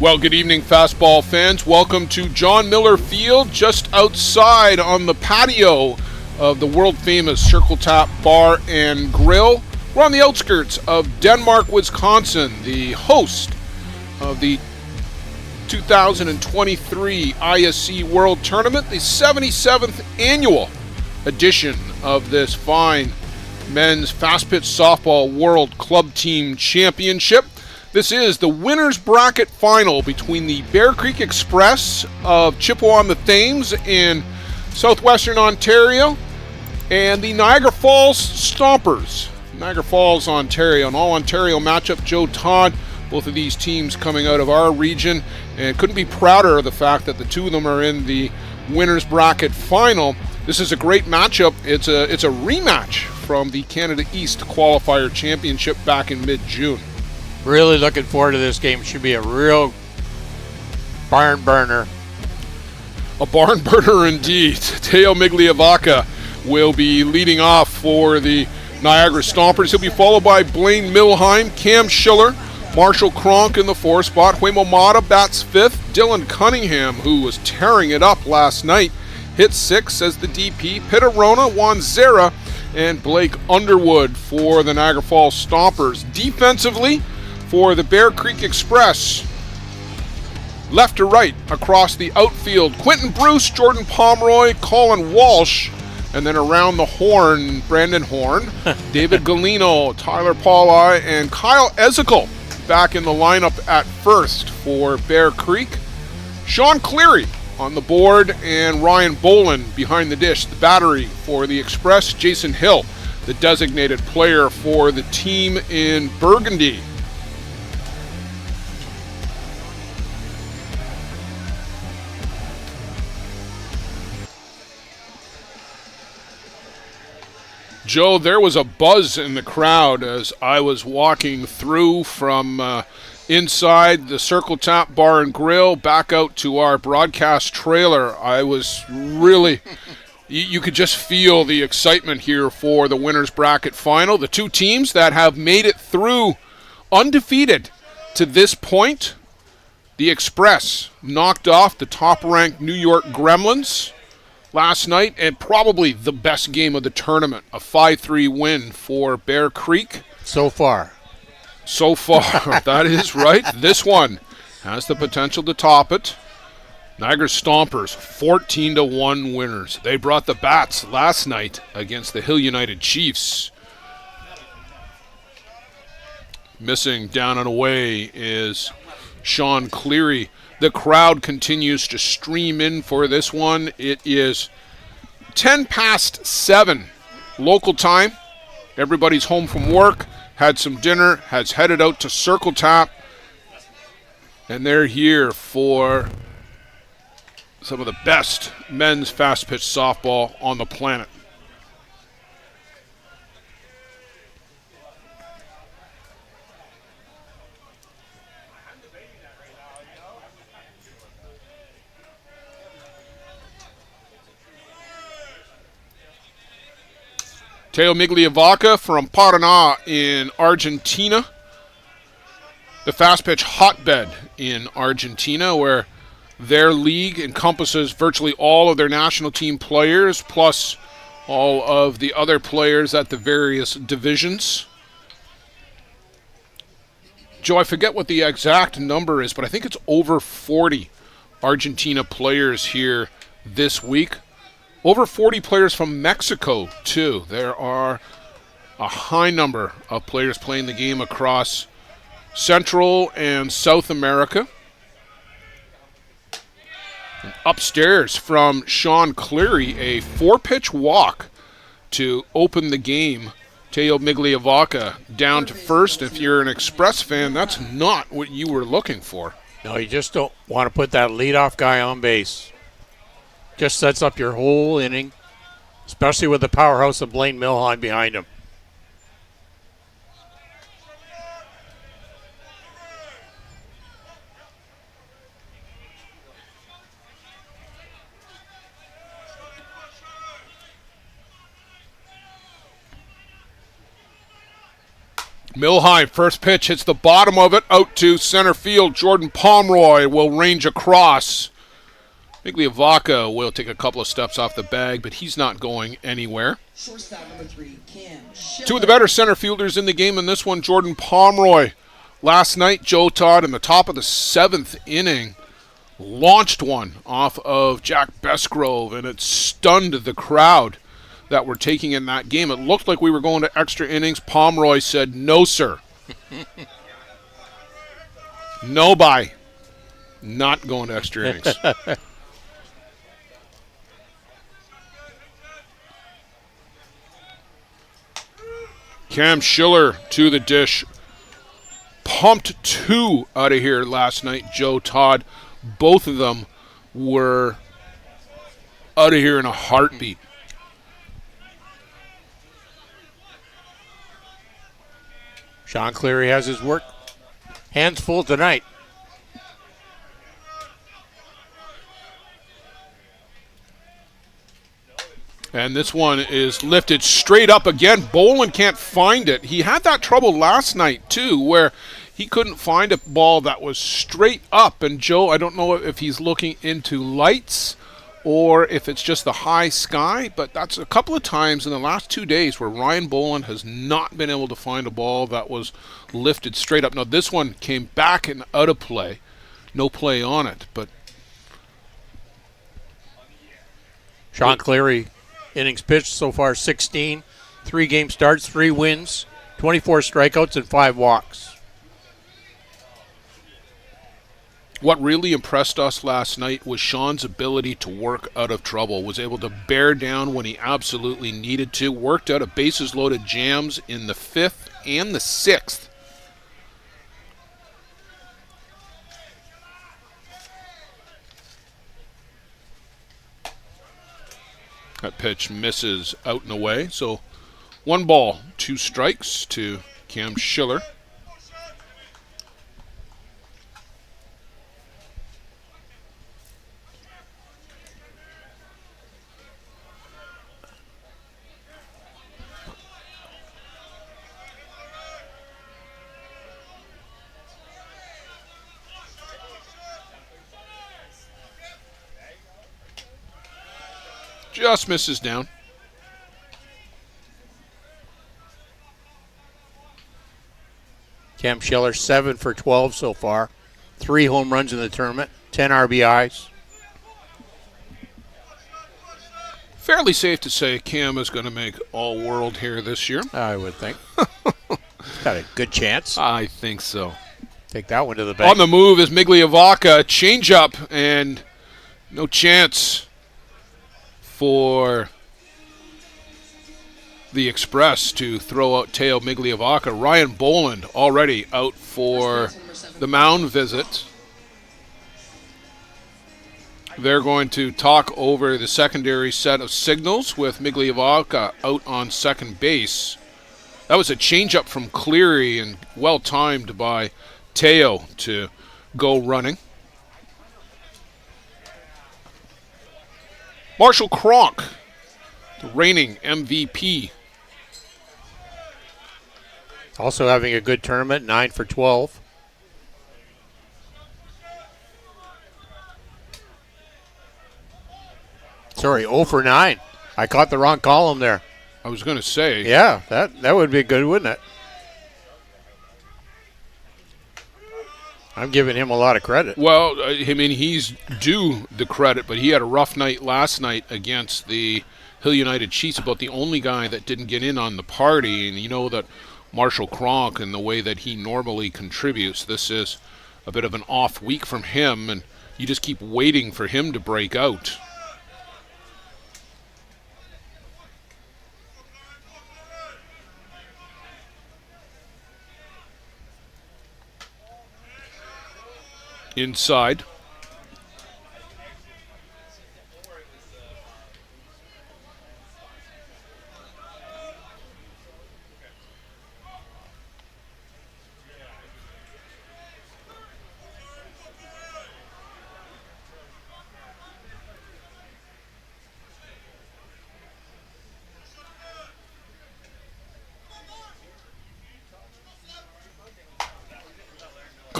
Well, good evening, fastball fans. Welcome to John Miller Field, just outside on the patio of the world-famous Circle Tap Bar and Grill. We're on the outskirts of Denmark, Wisconsin, the host of the 2023 ISC World Tournament, the 77th annual edition of this fine men's fast-pitch softball World Club Team Championship. This is the winner's bracket final between the Bear Creek Express of Chippewa-on-the-Thames in southwestern Ontario and the Niagara Falls Stompers. Niagara Falls, Ontario, an all-Ontario matchup. Joe Todd, both of these teams coming out of our region, and couldn't be prouder of the fact that the two of them are in the winner's bracket final. This is a great matchup. It's a rematch from the Canada East Qualifier Championship back in mid-June. Really looking forward to this game. It should be a real barn burner. A barn burner indeed. Teo Migliavaca will be leading off for the Niagara Stompers. He'll be followed by Blaine Milheim, Cam Schiller, Marshall Kronk in the 4th spot. Huemo Mata bats 5th. Dylan Cunningham, who was tearing it up last night, hits 6th as the DP. Pitarona, Wanzera, and Blake Underwood for the Niagara Falls Stompers. Defensively, for the Bear Creek Express, left to right across the outfield, Quentin Bruce, Jordan Pomeroy, Colin Walsh, and then around the horn, Brandon Horn, David Galino, Tyler Paulai, and Kyle Ezekiel back in the lineup at first for Bear Creek. Sean Cleary on the board, and Ryan Boland behind the dish. The battery for the Express, Jason Hill, the designated player for the team in Burgundy. Joe, there was a buzz in the crowd as I was walking through from inside the Circle Tap Bar and Grill back out to our broadcast trailer. I was really, you could just feel the excitement here for the winner's bracket final. The two teams that have made it through undefeated to this point. The Express knocked off the top-ranked New York Gremlins last night, and probably the best game of the tournament, a 5-3 win for Bear Creek. So far, that is right. This one has the potential to top it. Niagara Stompers, 14-1 winners. They brought the bats last night against the Hill United Chiefs. Missing down and away is Sean Cleary. The crowd continues to stream in for this one. It is 10 past 7 local time. Everybody's home from work, had some dinner, has headed out to Circle Tap, and they're here for some of the best men's fast-pitch softball on the planet. Teo Migliavaca from Paraná in Argentina. The fast pitch hotbed in Argentina, where their league encompasses virtually all of their national team players, plus all of the other players at the various divisions. Joe, I forget what the exact number is, but I think it's over 40 Argentina players here this week. Over 40 players from Mexico, too. There are a high number of players playing the game across Central and South America. And upstairs from Sean Cleary, a 4-pitch walk to open the game. Teo Migliavaca down to first. If you're an Express fan, that's not what you were looking for. no, you just don't want to put that leadoff guy on base. Just sets up your whole inning, especially with the powerhouse of Blaine Milheim behind him. Milheim, first pitch hits the bottom of it, out to center field. Jordan Pomeroy will range across. Migliavaca will take a couple of steps off the bag, but he's not going anywhere. Shortstop number 3, Cam Schiller. Two of the better center fielders in the game in this one, Jordan Pomeroy. Last night, Joe Todd in the top of the 7th inning launched one off of Jack Besgrove, and it stunned the crowd that were taking in that game. It looked like we were going to extra innings. Pomeroy said, "No, sir." No, bye. Not going to extra innings. Cam Schiller to the dish. Pumped 2 out of here last night, Joe Todd. Both of them were out of here in a heartbeat. Sean Cleary has his work hands full tonight. And this one is lifted straight up again. Boland can't find it. He had that trouble last night, too, where he couldn't find a ball that was straight up. And Joe, I don't know if he's looking into lights or if it's just the high sky, but that's a couple of times in the last 2 days where Ryan Boland has not been able to find a ball that was lifted straight up. Now, this one came back and out of play. No play on it, but Sean Cleary, innings pitched so far 16, 3 game starts, 3 wins, 24 strikeouts, and 5 walks. what really impressed us last night was Sean's ability to work out of trouble, was able to bear down when he absolutely needed to, worked out of bases loaded jams in the 5th and the 6th. That pitch misses out and away. So 1 ball, 2 strikes to Cam Schiller. Just misses down. Cam Schiller 7 for 12 so far. 3 home runs in the tournament, 10 RBIs. Fairly safe to say Cam is going to make All-World here this year. I would think. Got a good chance. I think so. Take that one to the bank. On the move is Migliavaca. Change-up and no chance for the Express to throw out Teo Migliavaca. Ryan Boland already out for the mound visit. They're going to talk over the secondary set of signals with Migliavaca out on second base. That was a changeup from Cleary and well timed by Teo to go running. Marshall Cronk, the reigning MVP. Also having a good tournament, 9 for 12. Sorry, 0 for 9. I caught the wrong column there. I was going to say. Yeah, that would be good, wouldn't it? I'm giving him a lot of credit. Well, I mean, he's due the credit, but he had a rough night last night against the Hill United Chiefs, about the only guy that didn't get in on the party. And you know that Marshall Cronk and the way that he normally contributes, this is a bit of an off week from him, and you just keep waiting for him to break out. Inside.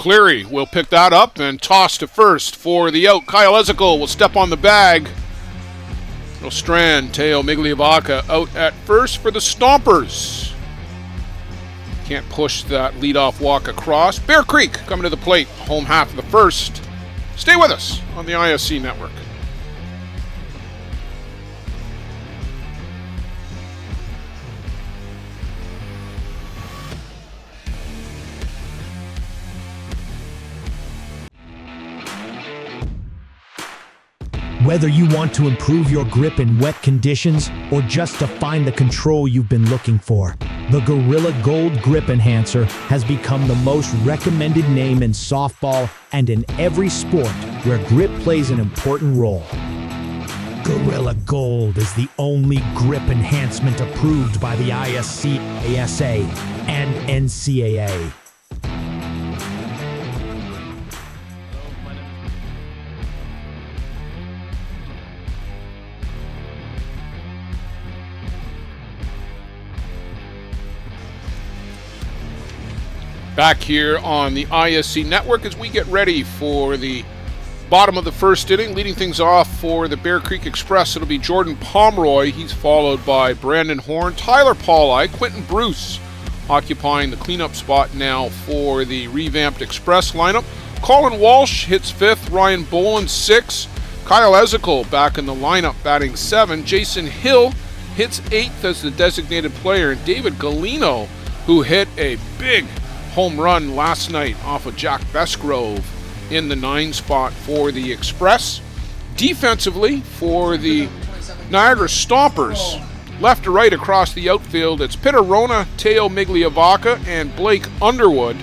Cleary will pick that up and toss to first for the out. Kyle Ezekiel will step on the bag. No strand. Teo Migliavaca out at first for the Stompers. Can't push that leadoff walk across. Bear Creek coming to the plate. Home half of the first. Stay with us on the ISC network. Whether you want to improve your grip in wet conditions or just to find the control you've been looking for, the Gorilla Gold Grip Enhancer has become the most recommended name in softball and in every sport where grip plays an important role. Gorilla Gold is the only grip enhancement approved by the ISC, ASA, and NCAA. Back here on the ISC network as we get ready for the bottom of the first inning. Leading things off for the Bear Creek Express, it'll be Jordan Pomeroy. He's followed by Brandon Horn, Tyler Pauli, Quentin Bruce occupying the cleanup spot now for the revamped Express lineup. Colin Walsh hits fifth, Ryan Boland sixth, Kyle Ezekiel back in the lineup batting seven, Jason Hill hits eighth as the designated player, and David Galino, who hit a big home run last night off of Jack Besgrove in the 9 spot for the Express. Defensively for the Niagara Stompers, left to right across the outfield, it's Pitterona, Teo Migliavaca, and Blake Underwood.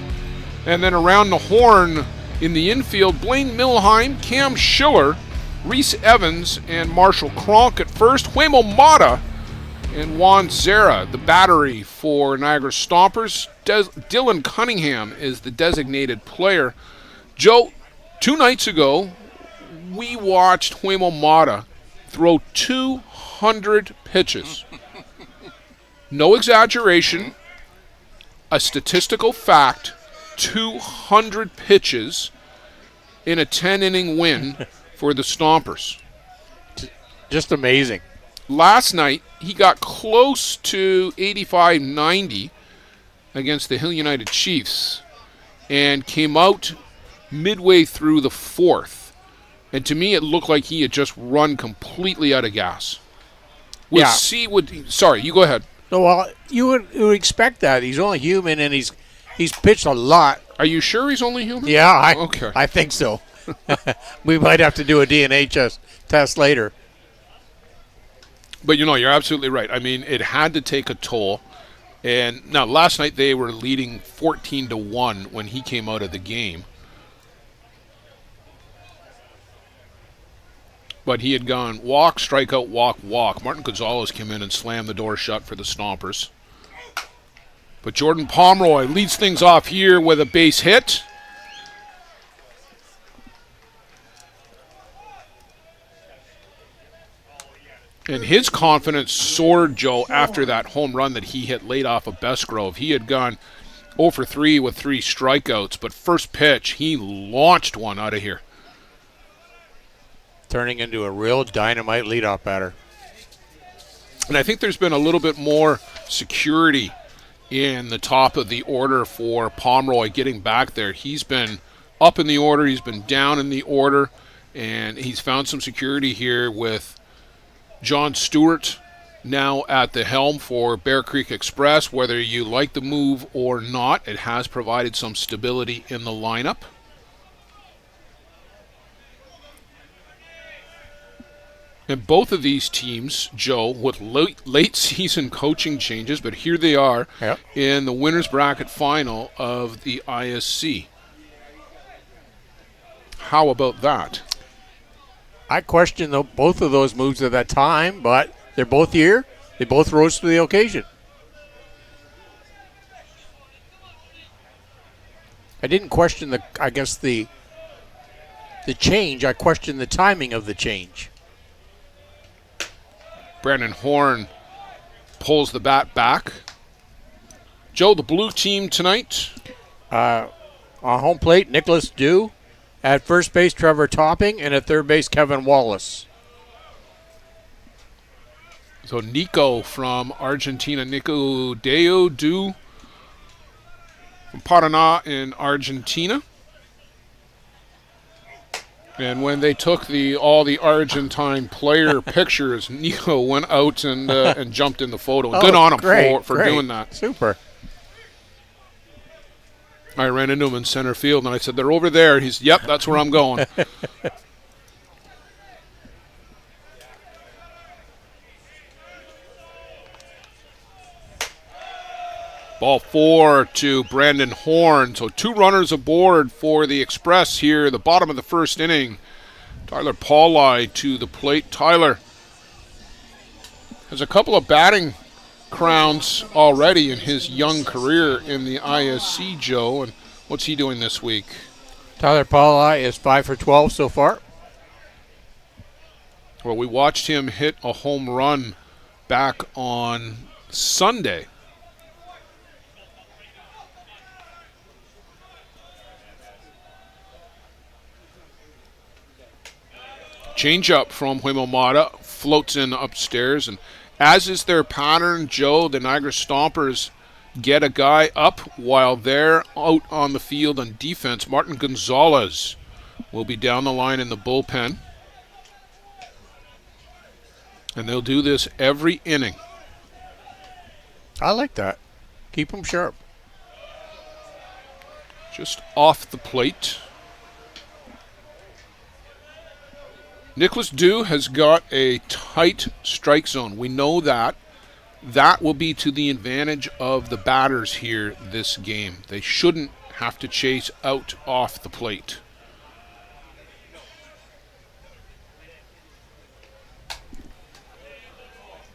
And then around the horn in the infield, Blaine Milheim, Cam Schiller, Reese Evans, and Marshall Kronk at first. Huemo Mata and Juan Zera, the battery for Niagara Stompers. Dylan Cunningham is the designated player. Joe, 2 nights ago, we watched Huemo Mata throw 200 pitches. No exaggeration, a statistical fact, 200 pitches in a 10-inning win for the Stompers. Just amazing. Last night, he got close to 85-90 against the Hill United Chiefs and came out midway through the fourth. And to me, it looked like he had just run completely out of gas. We'll see what... Sorry, you go ahead. No, well, you would expect that. He's only human, and he's pitched a lot. Are you sure he's only human? Yeah, Okay. I think so. We might have to do a DNA test later. But you're absolutely right. I mean, it had to take a toll. And now, last night they were leading 14-1 when he came out of the game. But he had gone walk, strikeout, walk, walk. Martin Gonzalez came in and slammed the door shut for the Stompers. But Jordan Pomeroy leads things off here with a base hit. And his confidence soared, Joe, after that home run that he hit late off of Besgrove. He had gone 0 for 3 with 3 strikeouts, but first pitch, he launched one out of here. Turning into a real dynamite leadoff batter. And I think there's been a little bit more security in the top of the order for Pomeroy getting back there. He's been up in the order, he's been down in the order, and he's found some security here with John Stewart now at the helm for Bear Creek Express. Whether you like the move or not, it has provided some stability in the lineup. And both of these teams, Joe, with late season coaching changes, but here they are in the winner's bracket final of the ISC. How about that? I question both of those moves at that time, but they're both here. They both rose to the occasion. I didn't question the change. I questioned the timing of the change. Brandon Horn pulls the bat back. Joe, the blue team tonight? On home plate, Nicholas Dew. At first base, Trevor Topping. And at third base, Kevin Wallace. So Nico from Argentina, Nico Du from Paraná in Argentina. And when they took all the Argentine player pictures, Nico went out and jumped in the photo. And good on him for doing that. Super. I ran into him in center field, and I said, they're over there. He's, yep, that's where I'm going. Ball 4 to Brandon Horn. So 2 runners aboard for the Express here, the bottom of the first inning. Tyler Pauli to the plate. Tyler has a couple of batting crowns already in his young career in the ISC, Joe. And what's he doing this week? Tyler Pauli is 5 for 12 so far. Well, we watched him hit a home run back on Sunday. Change up from Huimomata, floats in upstairs, and as is their pattern, Joe, the Niagara Stompers get a guy up while they're out on the field on defense. Martin Gonzalez will be down the line in the bullpen. And they'll do this every inning. I like that. Keep them sharp. Just off the plate. Nicholas Dew has got a tight strike zone. We know that. That will be to the advantage of the batters here this game. They shouldn't have to chase out off the plate.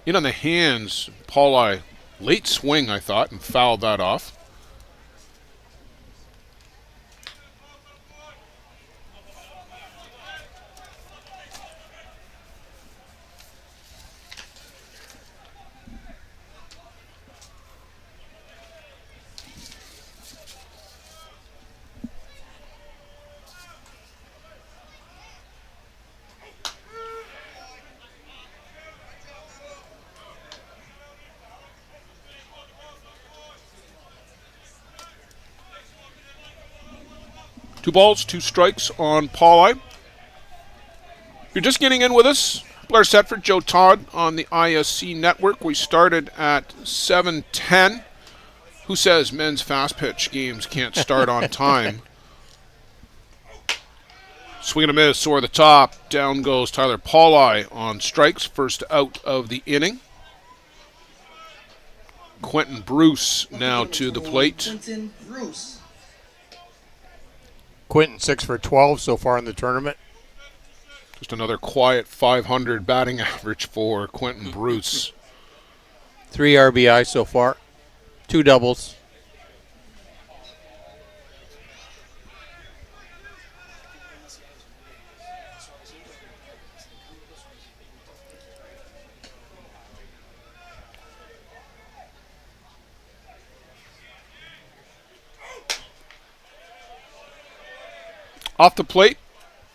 In on the hands, Pauli, late swing, I thought, and fouled that off. Two balls, 2 strikes on Pauli. If you're just getting in with us, Blair Setford, Joe Todd on the ISC network. We started at 7:10. Who says men's fast pitch games can't start on time? Swing and a miss, or the top. Down goes Tyler Pauli on strikes, first out of the inning. Quentin Bruce now to the plate. Quentin Bruce. Quentin 6 for 12 so far in the tournament. Just another quiet 500 batting average for Quentin Bruce. 3 RBI so far. 2 doubles. Off the plate,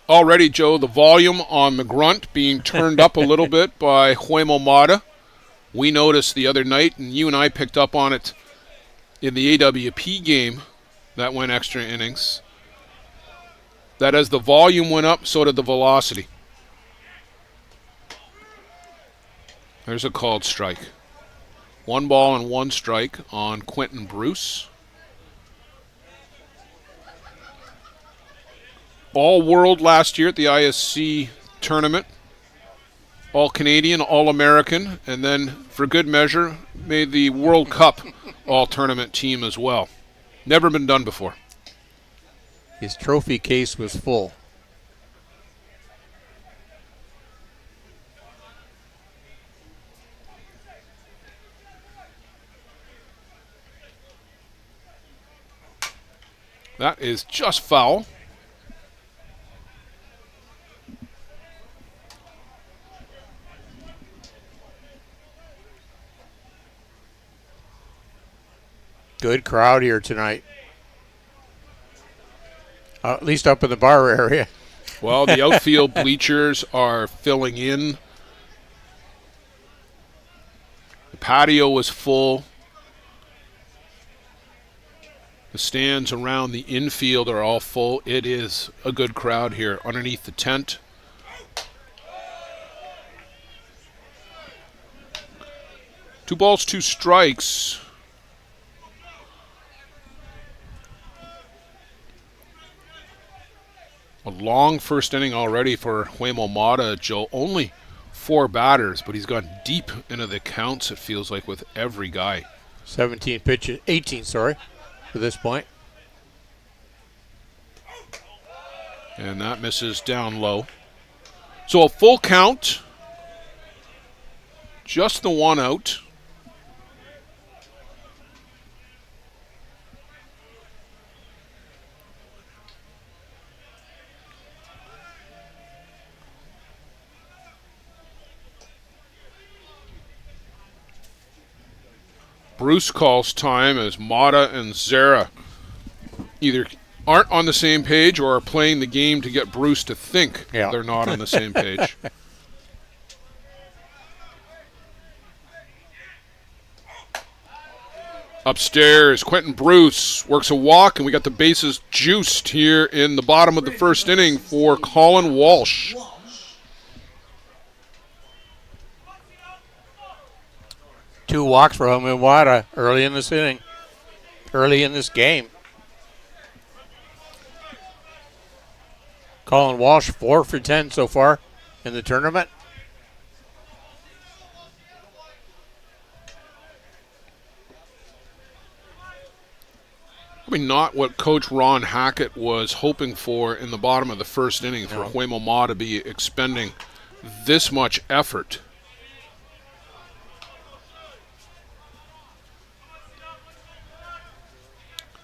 already, Joe, the volume on the grunt being turned up a little bit by Huimomata. We noticed the other night, and you and I picked up on it in the AWP game that went extra innings, that as the volume went up, so did the velocity. There's a called strike. 1 ball and 1 strike on Quentin Bruce. All-World last year at the ISC tournament. All-Canadian, All-American, and then, for good measure, made the World Cup All-Tournament team as well. Never been done before. His trophy case was full. That is just foul. Good crowd here tonight. At least up in the bar area. Well, the outfield bleachers are filling in. The patio is full. The stands around the infield are all full. It is a good crowd here underneath the tent. Two balls, two strikes. A long first inning already for Huemo Mata, Joe. Only 4 batters, but he's gone deep into the counts, it feels like, with every guy. 17 pitches, 18, sorry, for this point. And that misses down low. So a full count. Just the one out. Bruce calls time as Mata and Zara either aren't on the same page or are playing the game to get Bruce to think they're not on the same page. Upstairs, Quentin Bruce works a walk, and we got the bases juiced here in the bottom of the first inning for Colin Walsh. Two walks for Huemo early in this inning, early in this game. Colin Walsh 4 for 10 so far in the tournament. I mean, not what Coach Ron Hackett was hoping for in the bottom of the first inning for Huemo Ma to be expending this much effort.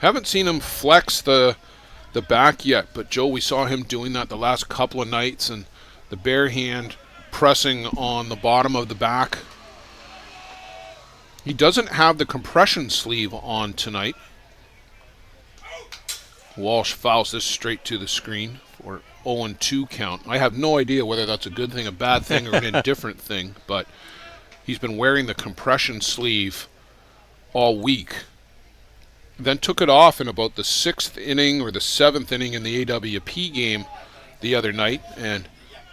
Haven't seen him flex the back yet, but Joe, we saw him doing that the last couple of nights, and the bare hand pressing on the bottom of the back. He doesn't have the compression sleeve on tonight. Walsh fouls this straight to the screen for 0-2 count. I have no idea whether that's a good thing, a bad thing, or an indifferent thing, but he's been wearing the compression sleeve all week. Then took it off in about the 6th inning or the 7th inning in the AWP game the other night, and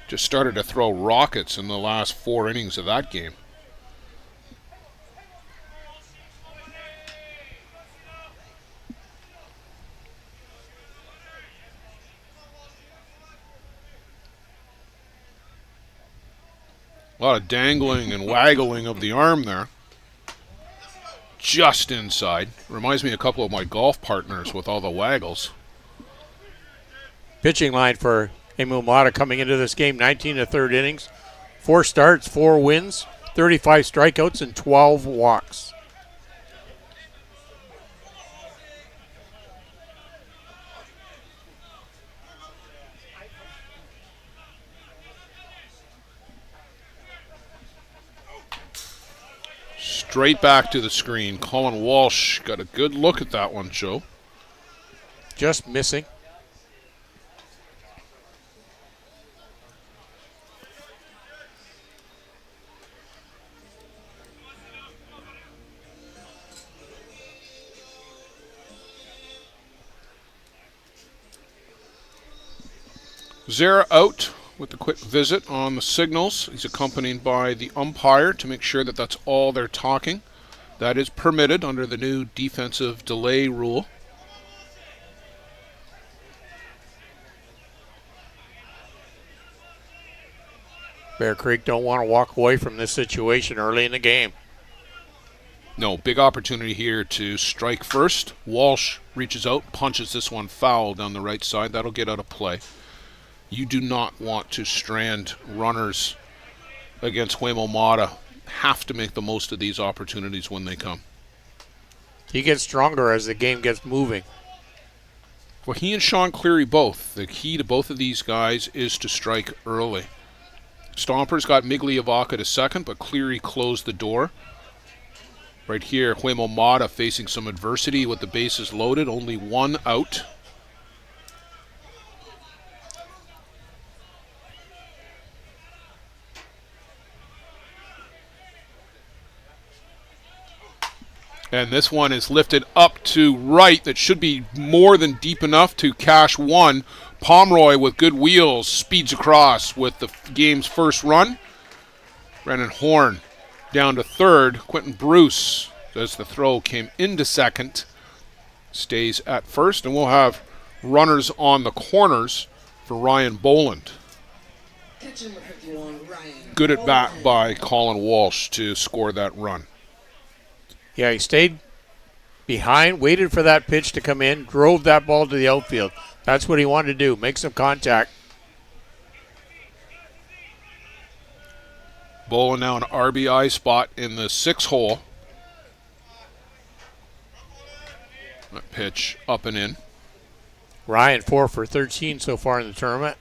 just started to throw rockets in the last 4 innings of that game. A lot of dangling and waggling of the arm there. Just inside. Reminds me a couple of my golf partners with all the waggles. Pitching line for Huemo Ma coming into this game, 19 1/3 innings, 4 starts, 4 wins, 35 strikeouts, and 12 walks. Straight back to the screen. Colin Walsh got a good look at that one, Joe. Just missing. Zara out with a quick visit on the signals. He's accompanied by the umpire to make sure that that's all they're talking. That is permitted under the new defensive delay rule. Bear Creek don't want to walk away from this situation early in the game. No, big opportunity here to strike first. Walsh reaches out, punches this one foul down the right side. That'll get out of play. You do not want to strand runners against Huemo Ma. Have to make the most of these opportunities when they come. He gets stronger as the game gets moving. Well, he and Sean Cleary both. The key to both of these guys is to strike early. Stompers got Migliavaca to second, but Cleary closed the door. Right here, Huemo Ma facing some adversity with the bases loaded. Only one out. And this one is lifted up to right. That should be more than deep enough to cash one. Pomeroy with good wheels speeds across with the game's first run. Brennan Horn down to third. Quentin Bruce, as the throw came into second, stays at first. And we'll have runners on the corners for Ryan Boland. Catch number 51, Ryan. Good at bat by Colin Walsh to score that run. Yeah, he stayed behind, waited for that pitch to come in, drove that ball to the outfield. That's what he wanted to do, make some contact. Boland now an RBI spot in the 6 hole. That pitch up and in. Ryan 4 for 13 so far in the tournament.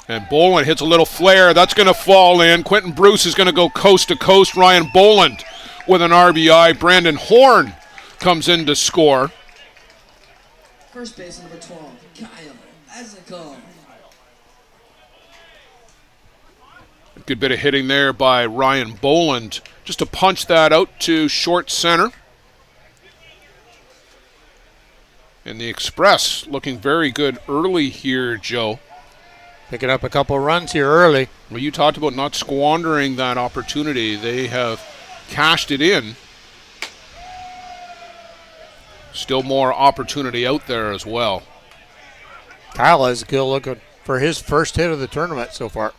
And Boland hits a little flare. That's going to fall in. Quentin Bruce is going to go coast to coast. Ryan Boland with an RBI. Brandon Horn comes in to score. First base number 12, Kyle Ezekiel. A good bit of hitting there by Ryan Boland just to punch that out to short center. And the Express looking very good early here, Joe. Picking up a couple runs here early. Well, you talked about not squandering that opportunity. They have cashed it in. Still more opportunity out there as well. Kyle Ezekiel looking for his first hit of the tournament so far.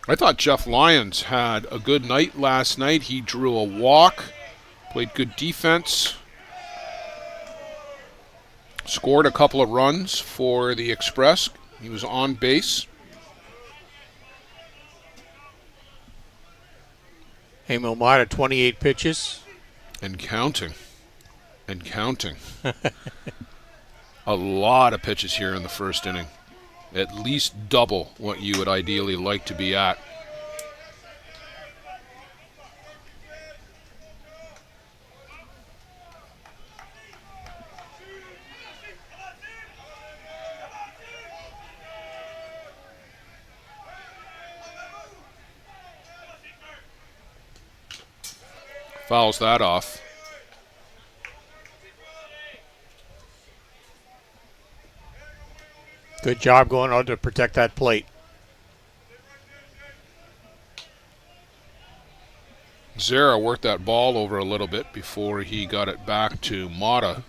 I thought Jeff Lyons had a good night last night. He drew a walk, played good defense, scored a couple of runs for the Express. He was on base. Emil Mata, 28 pitches. And counting. And counting. A lot of pitches here in the first inning. At least double what you would ideally like to be at. Fouls that off. Good job going out to protect that plate. Zara worked that ball over a little bit before he got it back to Mata.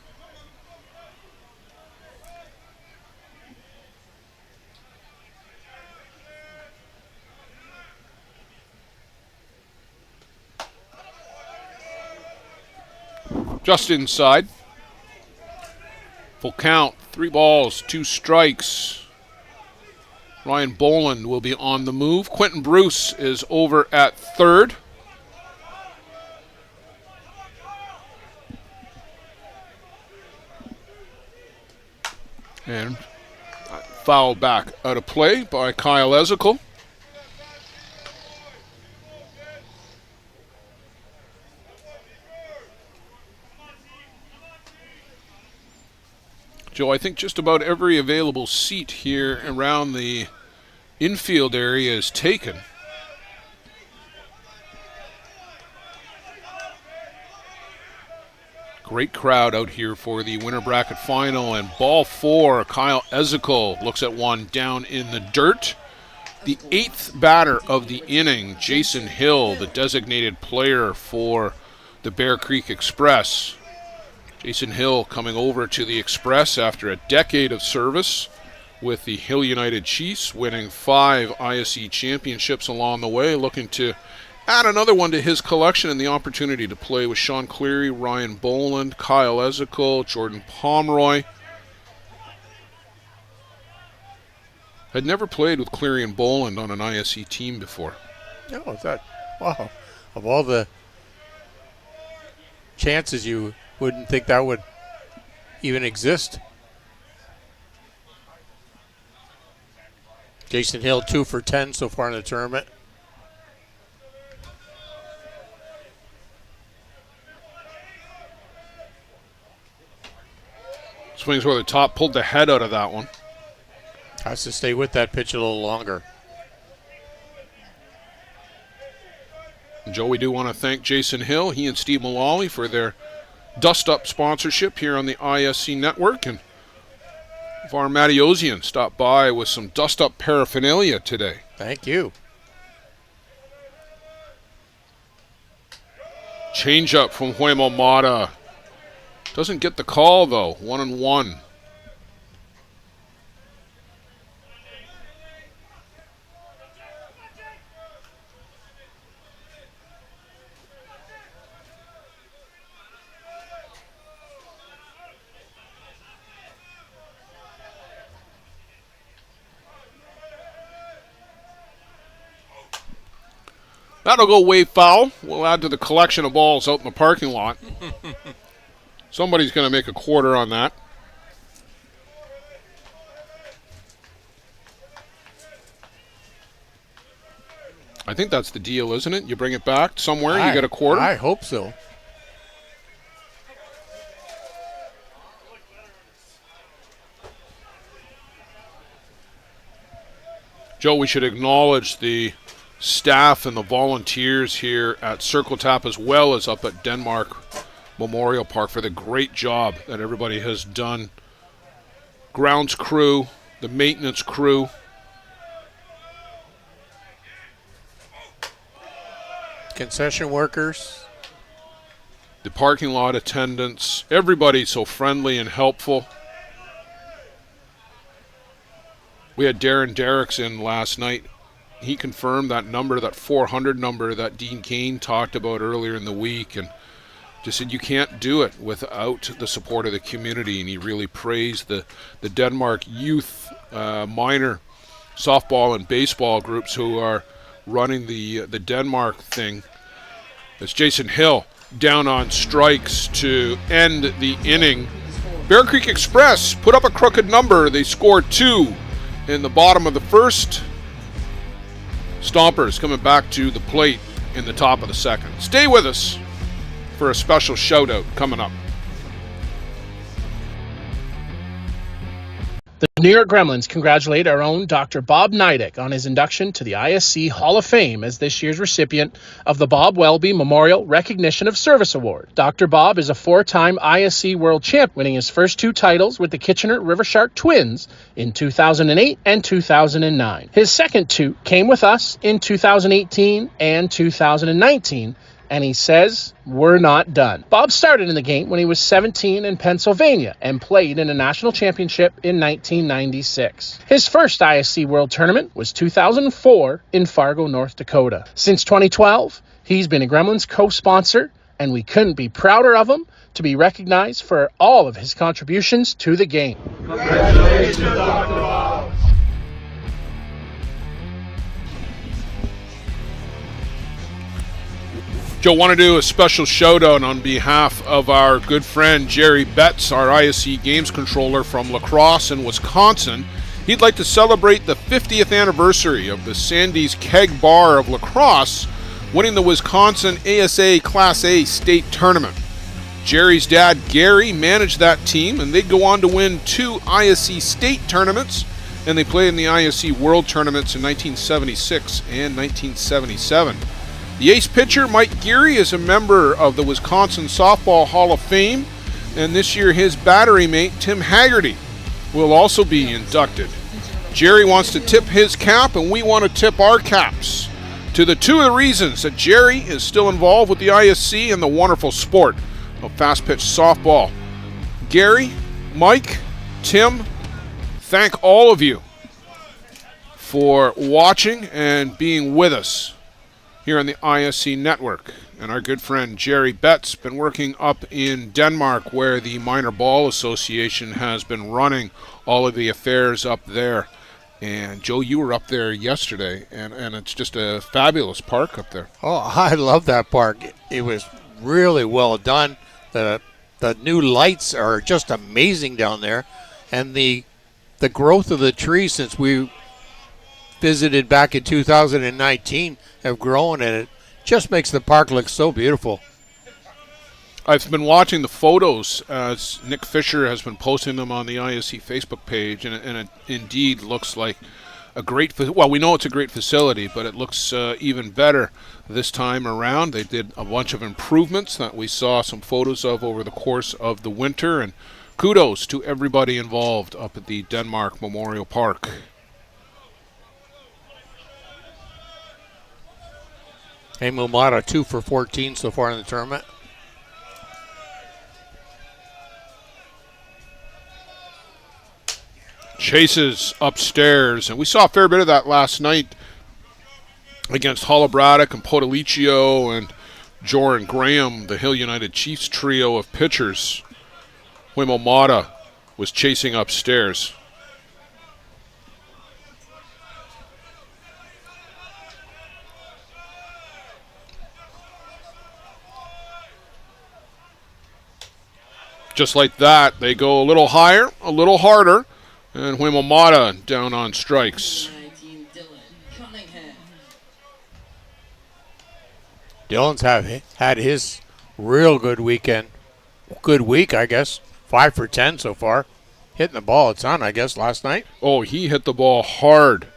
Just inside. Full count, 3 balls, 2 strikes. Ryan Boland will be on the move. Quentin Bruce is over at third. And fouled back out of play by Kyle Ezekiel. Joe, I think just about every available seat here around the infield area is taken. Great crowd out here for the winter bracket final, and ball 4, Kyle Ezekiel looks at one down in the dirt. The 8th batter of the inning, Jason Hill, the designated player for the Bear Creek Express. Jason Hill coming over to the Express after a decade of service with the Hill United Chiefs, winning 5 ISC championships along the way, looking to add another one to his collection and the opportunity to play with Sean Cleary, Ryan Boland, Kyle Ezekiel, Jordan Pomeroy. Had never played with Cleary and Boland on an ISC team before. Oh, wow. Of all the chances, you wouldn't think that would even exist. Jason Hill 2 for 10 so far in the tournament. Swings over the top, pulled the head out of that one. Has to stay with that pitch a little longer. Joe, we do want to thank Jason Hill, he and Steve Mullally for their Dust Up sponsorship here on the ISC network. And Var Matiosian stopped by with some Dust Up paraphernalia today. Thank you. Change up from Huemo Mata. Doesn't get the call though. 1-1. That'll go way foul. We'll add to the collection of balls out in the parking lot. Somebody's going to make a quarter on that. I think that's the deal, isn't it? You bring it back somewhere, you get a quarter. I hope so. Joe, we should acknowledge the staff and the volunteers here at Circle Tap as well as up at Denmark Memorial Park for the great job that everybody has done. Grounds crew, the maintenance crew. Concession workers. The parking lot attendants. Everybody so friendly and helpful. We had Darren Derricks in last night. He confirmed that number, that 400 number that Dean Kane talked about earlier in the week, and just said you can't do it without the support of the community. And he really praised the Denmark youth minor softball and baseball groups who are running the Denmark thing. It's Jason Hill down on strikes to end the inning. Bear Creek Express put up a crooked number. They scored 2 in the bottom of the first. Stompers coming back to the plate in the top of the second. Stay with us for a special shout out coming up. The New York Gremlins congratulate our own Dr. Bob Neidick on his induction to the ISC Hall of Fame as this year's recipient of the Bob Welby Memorial Recognition of Service Award. Dr. Bob is a 4-time ISC World Champ, winning his first 2 titles with the Kitchener River Shark Twins in 2008 and 2009. His second 2 came with us in 2018 and 2019. And he says, we're not done. Bob started in the game when he was 17 in Pennsylvania and played in a national championship in 1996. His first ISC World Tournament was 2004 in Fargo, North Dakota. Since 2012, he's been a Gremlins co-sponsor, and we couldn't be prouder of him to be recognized for all of his contributions to the game. Congratulations, Dr. Bob. Joe, want to do a special shout out on behalf of our good friend Jerry Betts, our ISC Games Controller from La Crosse in Wisconsin. He'd like to celebrate the 50th anniversary of the Sandy's Keg Bar of La Crosse winning the Wisconsin ASA Class A state tournament. Jerry's dad, Gary, managed that team, and they'd go on to win 2 ISC state tournaments, and they played in the ISC World Tournaments in 1976 and 1977. The ace pitcher, Mike Geary, is a member of the Wisconsin Softball Hall of Fame, and this year his battery mate, Tim Haggerty, will also be inducted. Jerry wants to tip his cap, and we want to tip our caps to the 2 of the reasons that Jerry is still involved with the ISC and the wonderful sport of fast-pitch softball. Gary, Mike, Tim, thank all of you for watching and being with us here on the ISC network. And our good friend Jerry Betts been working up in Denmark, where the Minor Ball Association has been running all of the affairs up there. And Joe, you were up there yesterday, and it's just a fabulous park up there. Oh, I love that park. It was really well done. The new lights are just amazing down there, and the growth of the trees since we visited back in 2019 have grown, and it just makes the park look so beautiful. I've been watching the photos as Nick Fisher has been posting them on the ISC Facebook page, and it indeed looks like a great, well, we know it's a great facility, but it looks even better this time around. They did a bunch of improvements that we saw some photos of over the course of the winter, and kudos to everybody involved up at the Denmark Memorial Park. Hey, Mumata, 2 for 14 so far in the tournament. Chases upstairs, and we saw a fair bit of that last night against Holobraddock and Podolicio and Joran Graham, the Hill United Chiefs trio of pitchers. Wimomata was chasing upstairs. Just like that, they go a little higher, a little harder, and Wimomata down on strikes. 19, Dylan Cunningham. Dylan's had his real good weekend. Good week, I guess. 5 for 10 so far. Hitting the ball a ton, I guess, last night. Oh, he hit the ball hard.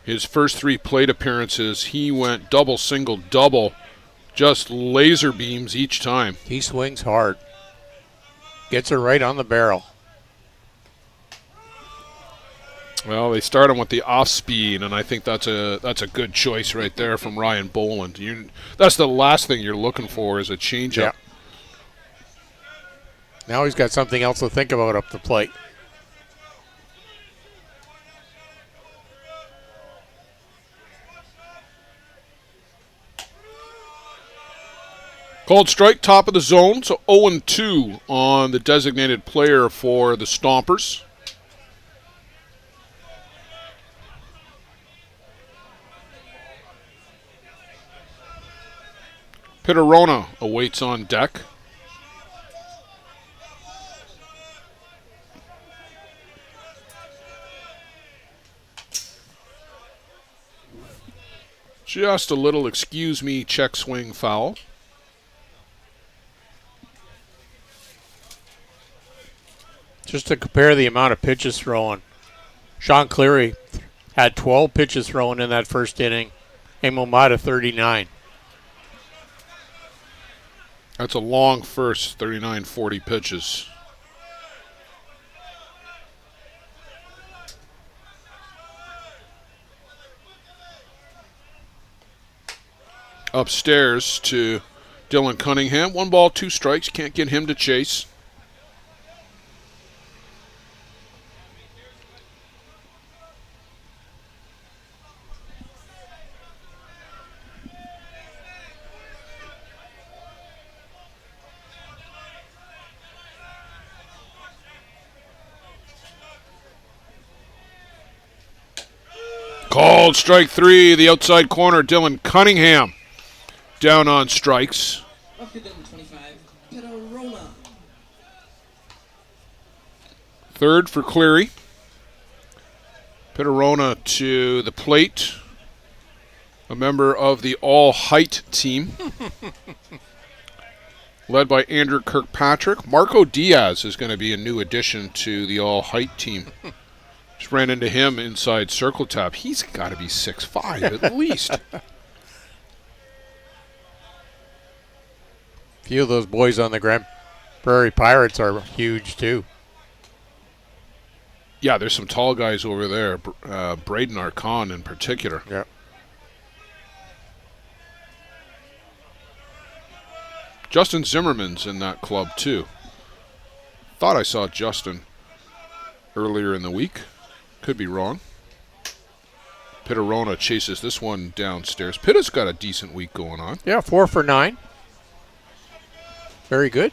His first 3 plate appearances, he went double, single, double. Just laser beams each time. He swings hard. Gets her right on the barrel. Well, they start him with the off speed, and I think that's a good choice right there from Ryan Boland. That's the last thing you're looking for is a changeup. Yeah. Now he's got something else to think about up the plate. Called strike, top of the zone, so 0-2 on the designated player for the Stompers. Pitterona awaits on deck. Just a little excuse me check swing foul. Just to compare the amount of pitches thrown, Sean Cleary had 12 pitches thrown in that first inning, and Momata 39. That's a long first, 39-40 pitches. Upstairs to Dylan Cunningham. 1 ball, 2 strikes. Can't get him to chase. Called strike 3, the outside corner, Dylan Cunningham down on strikes. Off to 25, Pitterona. Third for Cleary. Pitterona to the plate, a member of the all-height team, led by Andrew Kirkpatrick. Marco Diaz is going to be a new addition to the all-height team. Just ran into him inside circle tap. He's got to be 6'5" at least. Few of those boys on the Grand Prairie Pirates are huge, too. Yeah, there's some tall guys over there. Braden Arcon in particular. Yeah. Justin Zimmerman's in that club, too. Thought I saw Justin earlier in the week. Could be wrong. Pitterona chases this one downstairs. Pitta's got a decent week going on. Yeah, 4 for 9. Very good.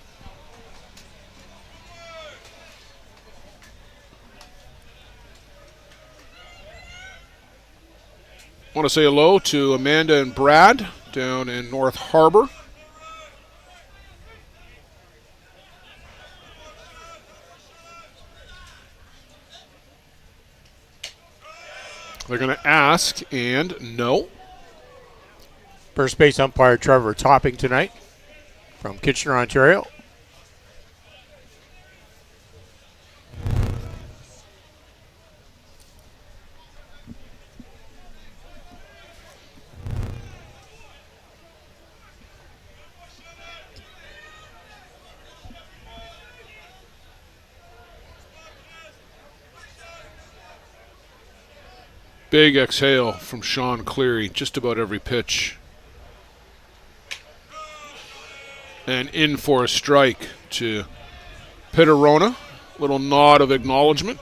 Want to say hello to Amanda and Brad down in North Harbor. They're going to ask, and no. First base umpire Trevor Topping tonight. from Kitchener, Ontario. Big exhale from Sean Cleary, just about every pitch. And in for a strike to Pitterona. Little nod of acknowledgement.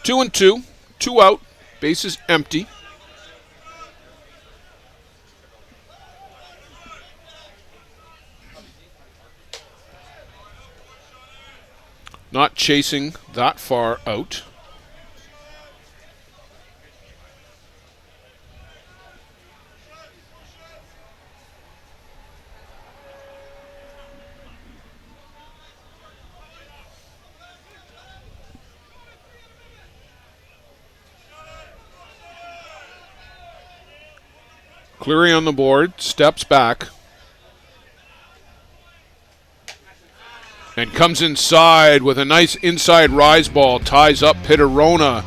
Two and two, 2 out, bases empty. Not chasing that far out. Cleary on the board, steps back. And comes inside with a nice inside rise ball, ties up Pitterona.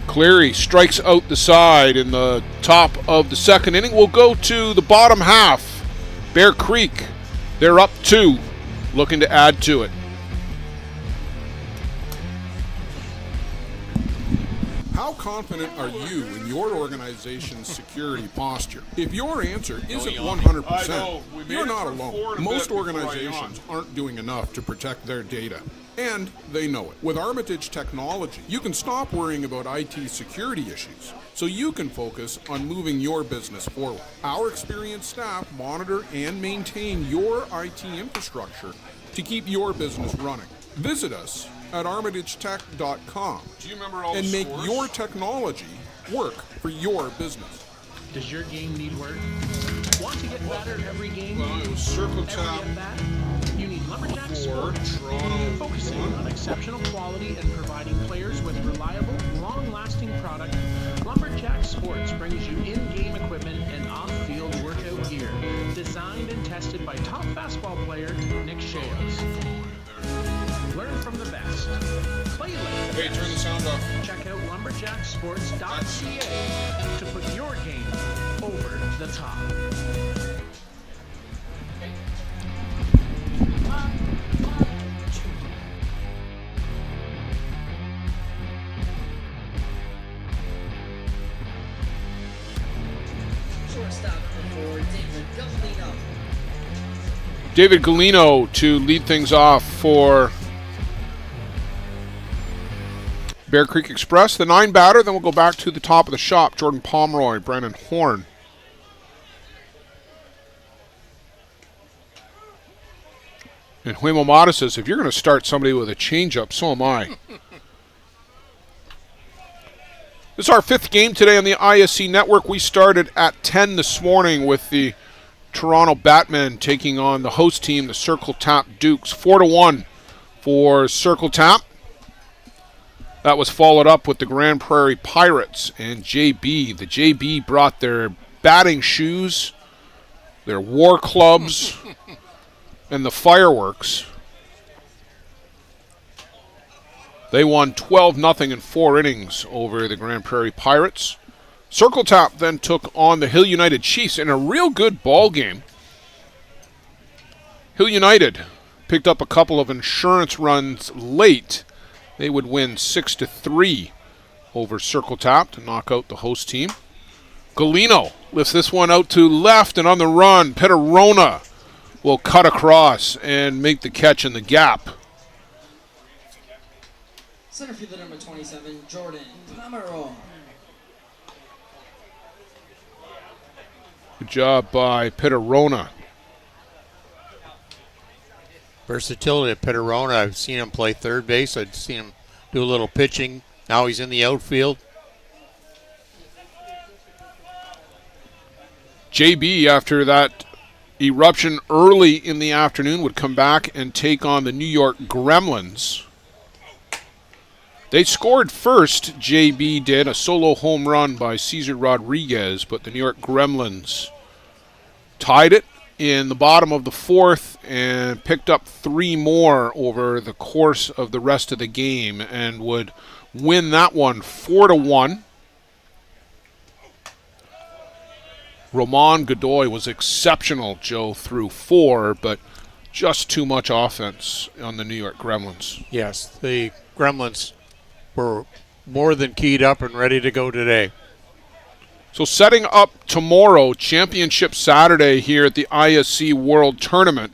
Cleary strikes out the side in the top of the second inning. We'll go to the bottom half. Bear Creek, they're up 2, looking to add to it. How confident are you in your organization's security posture? If your answer isn't 100%, you're not alone. Most organizations aren't doing enough to protect their data, and they know it. With Armitage technology, you can stop worrying about IT security issues so you can focus on moving your business forward. Our experienced staff monitor and maintain your IT infrastructure to keep your business running. Visit us at armitagetech.com and make your technology work for your business. Does your game need work? Want to get better every game? Well, it was Circle Ever Tap get that? You need Lumberjack Sports. Toronto. Focusing on exceptional quality and providing players with reliable, long-lasting product, Lumberjack Sports brings you in-game equipment and off-field workout gear, designed and tested by top fastball player Nick Shales. Learn from the best. Play like the Hey, turn the sound off. Check out lumberjacksports.ca to put your game over the top. Shortstop for David Galino. David Galino to lead things off for Bear Creek Express. The 9 batter, then we'll go back to the top of the shop. Jordan Pomeroy, Brandon Horn. And Huemo Mata says, if you're going to start somebody with a changeup, so am I. This is our 5th game today on the ISC network. We started at 10 this morning with the Toronto Batmen taking on the host team, the Circle Tap Dukes. 4-1 for Circle Tap. That was followed up with the Grand Prairie Pirates and JB. The JB brought their batting shoes, their war clubs, and the fireworks. They won 12-0 in 4 innings over the Grand Prairie Pirates. Circle Tap then took on the Hill United Chiefs in a real good ball game. Hill United picked up a couple of insurance runs late. They would win 6-3 over Circle Tap to knock out the host team. Galino lifts this one out to left, and on the run, Pitterona will cut across and make the catch in the gap. Center fielder number 27, Jordan Pomeroy. Good job by Pitterona. Versatility at Pitterona. I've seen him play third base. I've seen him do a little pitching. Now he's in the outfield. JB, after that Eruption early in the afternoon would come back and take on the New York Gremlins. They scored first, JB did, a solo home run by Cesar Rodriguez, but the New York Gremlins tied it in the bottom of the fourth and picked up 3 more over the course of the rest of the game and would win that one 4-1. Roman Godoy was exceptional, Joe, through 4, but just too much offense on the New York Gremlins. Yes, the Gremlins were more than keyed up and ready to go today. So setting up tomorrow, Championship Saturday here at the ISC World Tournament,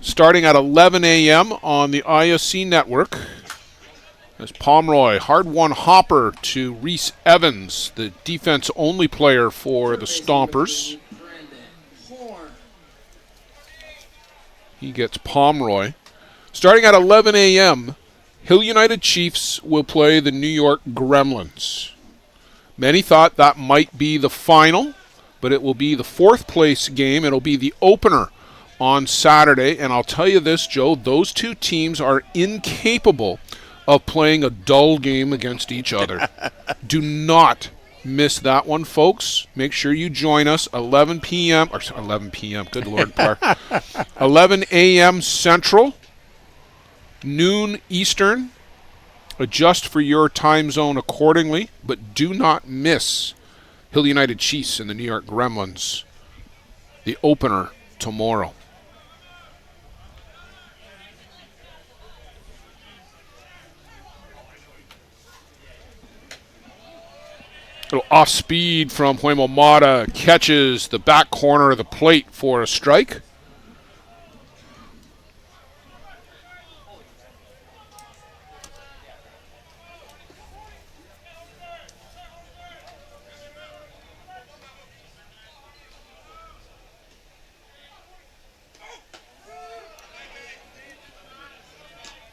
starting at 11 a.m. on the ISC network. As Pomeroy, hard-won hopper to Reese Evans, the defense-only player for the Stompers. He gets Pomeroy. Starting at 11 a.m., Hill United Chiefs will play the New York Gremlins. Many thought that might be the final, but it will be the 4th place game. It'll be the opener on Saturday, and I'll tell you this, Joe, those two teams are incapable of playing a dull game against each other. Do not miss that one, folks. Make sure you join us 11 p.m. or 11 p.m. Good Lord, Park. 11 a.m. Central, noon Eastern. Adjust for your time zone accordingly, but do not miss Hill United Chiefs and the New York Gremlins, the opener tomorrow. Little off speed from Huemo Mata, catches the back corner of the plate for a strike.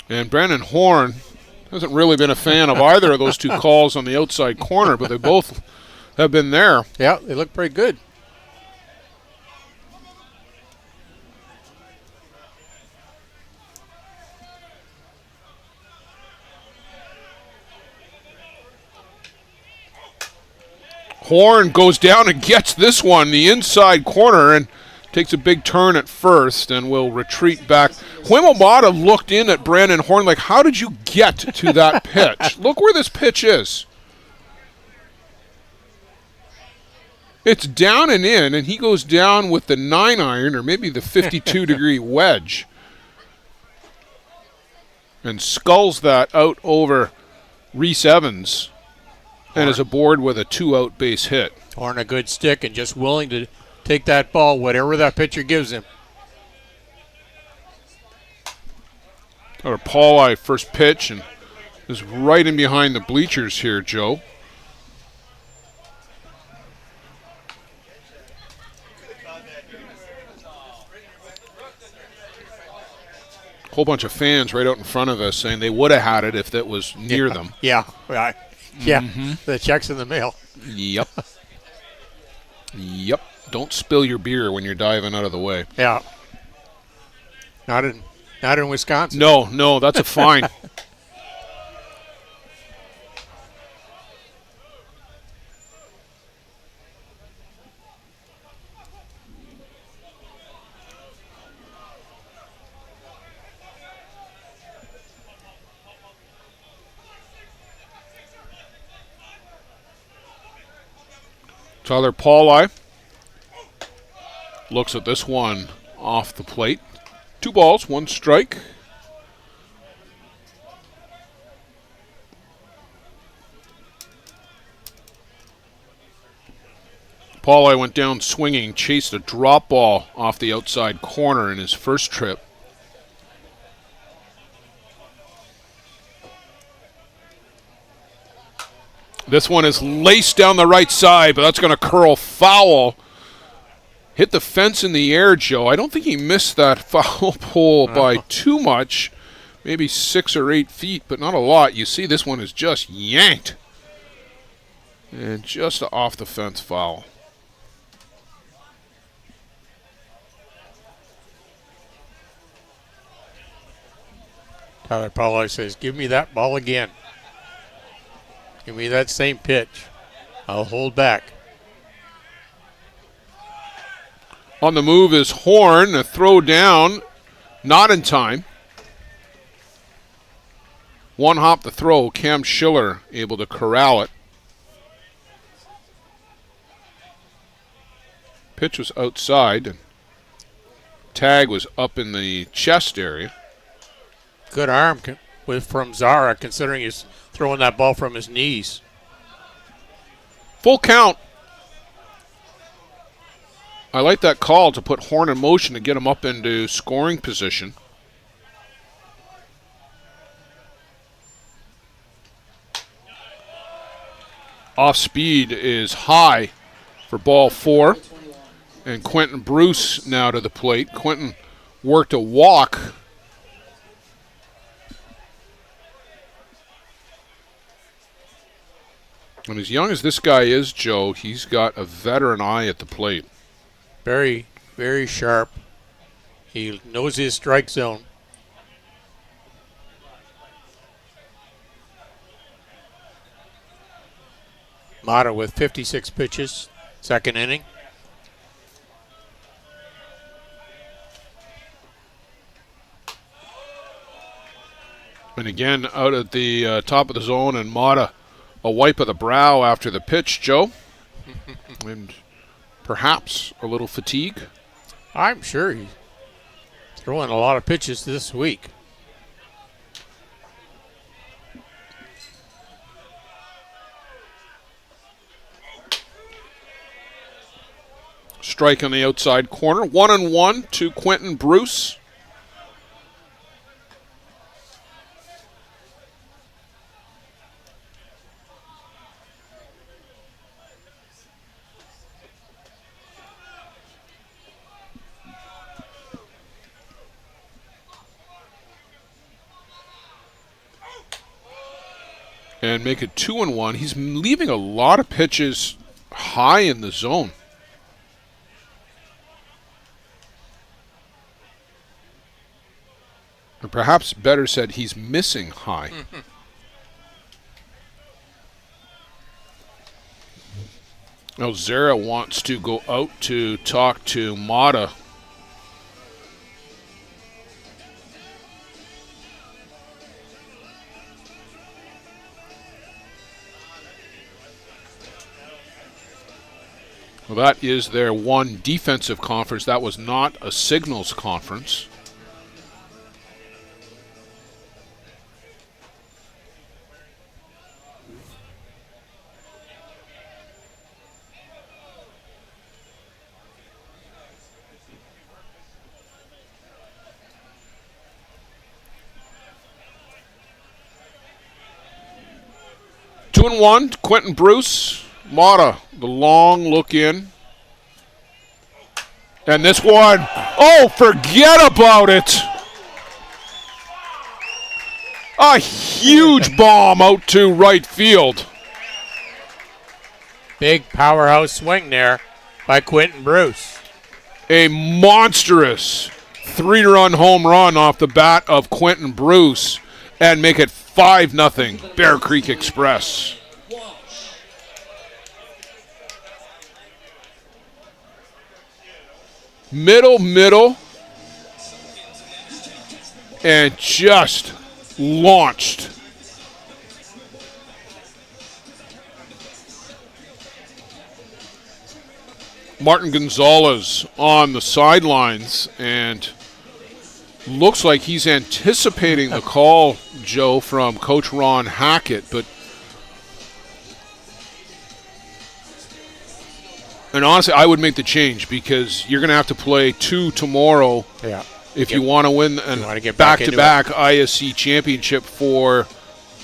And Brandon Horn hasn't really been a fan of either of those two calls on the outside corner, but they both have been there. Yeah, they look pretty good. Horn goes down and gets this one, the inside corner, and takes a big turn at first and will retreat back. Huemo Mata looked in at Brandon Horn like, how did you get to that pitch? Look where this pitch is. It's down and in, and he goes down with the 9-iron or maybe the 52-degree wedge and sculls that out over Reese Evans and is aboard with a 2-out base hit. Horn a good stick and just willing to take that ball, whatever that pitcher gives him. Or Pauleye first pitch and is right in behind the bleachers here, Joe. Whole bunch of fans right out in front of us saying they would have had it if that was near them. Yeah, right. Yeah, the check's in the mail. Yep. Yep. Don't spill your beer when you're diving out of the way. Yeah. Not in Wisconsin. No, that's a fine. Tyler Pauleye looks at this one off the plate. 2 balls, 1 strike. Pauleye went down swinging, chased a drop ball off the outside corner in his first trip. This one is laced down the right side, but that's going to curl foul. Hit the fence in the air, Joe. I don't think he missed that foul pole by too much. Maybe 6 or 8 feet, but not a lot. You see this one is just yanked. And just off the fence foul. Tyler Powell says, give me that ball again. Give me that same pitch. I'll hold back. On the move is Horn. A throw down. Not in time. One hop the throw. Cam Schiller able to corral it. Pitch was outside. And tag was up in the chest area. Good arm from Zara, considering he's throwing that ball from his knees. Full count. I like that call to put Horn in motion to get him up into scoring position. Off speed is high for ball 4. And Quentin Bruce now to the plate. Quentin worked a walk. And as young as this guy is, Joe, he's got a veteran eye at the plate. Very, very sharp. He knows his strike zone. Mata with 56 pitches, second inning. And again, out at the top of the zone, and Mata a wipe of the brow after the pitch, Joe. And perhaps a little fatigue. I'm sure he's throwing a lot of pitches this week. Strike on the outside corner. 1-1 to Quentin Bruce. And make it 2-1. He's leaving a lot of pitches high in the zone. Or perhaps better said, he's missing high. Now Zara wants to go out to talk to Mata. Well, that is their one defensive conference. That was not a signals conference. Two and one, Quentin Bruce. Mata, the long look in. And this one, oh, forget about it. A huge bomb out to right field. Big powerhouse swing there by Quentin Bruce. A monstrous 3-run home run off the bat of Quentin Bruce and make it 5-0 Bear Creek Express. Middle, and just launched. Martin Gonzalez on the sidelines, and looks like he's anticipating the call, Joe, from Coach Ron Hackett, and honestly, I would make the change because you're going to have to play 2 tomorrow if you want to win a back-to-back ISC championship for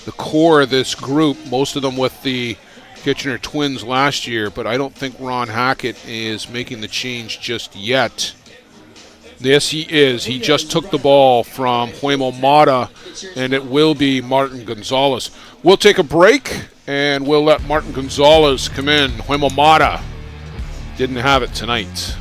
the core of this group, most of them with the Kitchener Twins last year, but I don't think Ron Hackett is making the change just yet. Yes, he is. He just took the ball from Huemo Mata, and it will be Martin Gonzalez. We'll take a break, and we'll let Martin Gonzalez come in. Huemo Mata didn't have it tonight.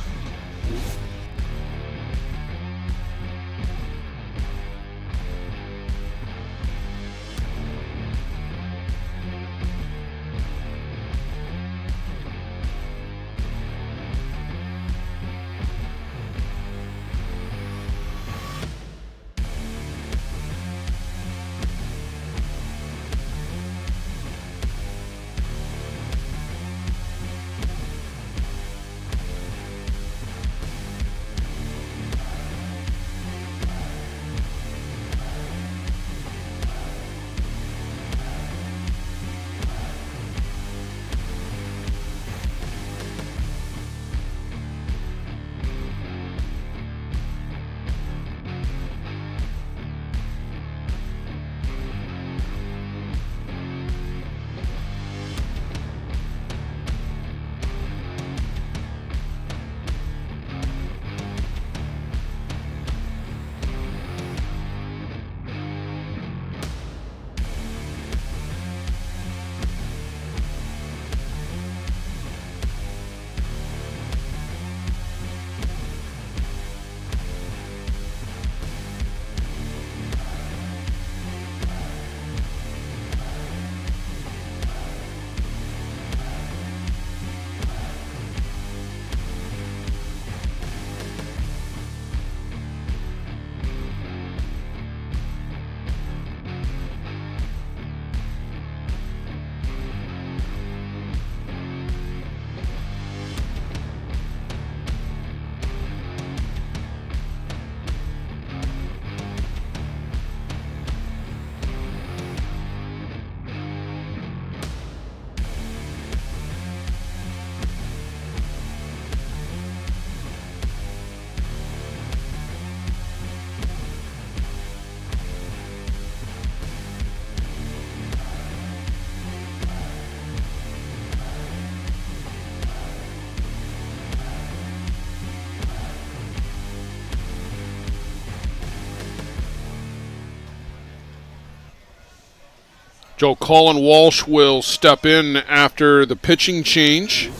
Joe, Colin Walsh will step in after the pitching change.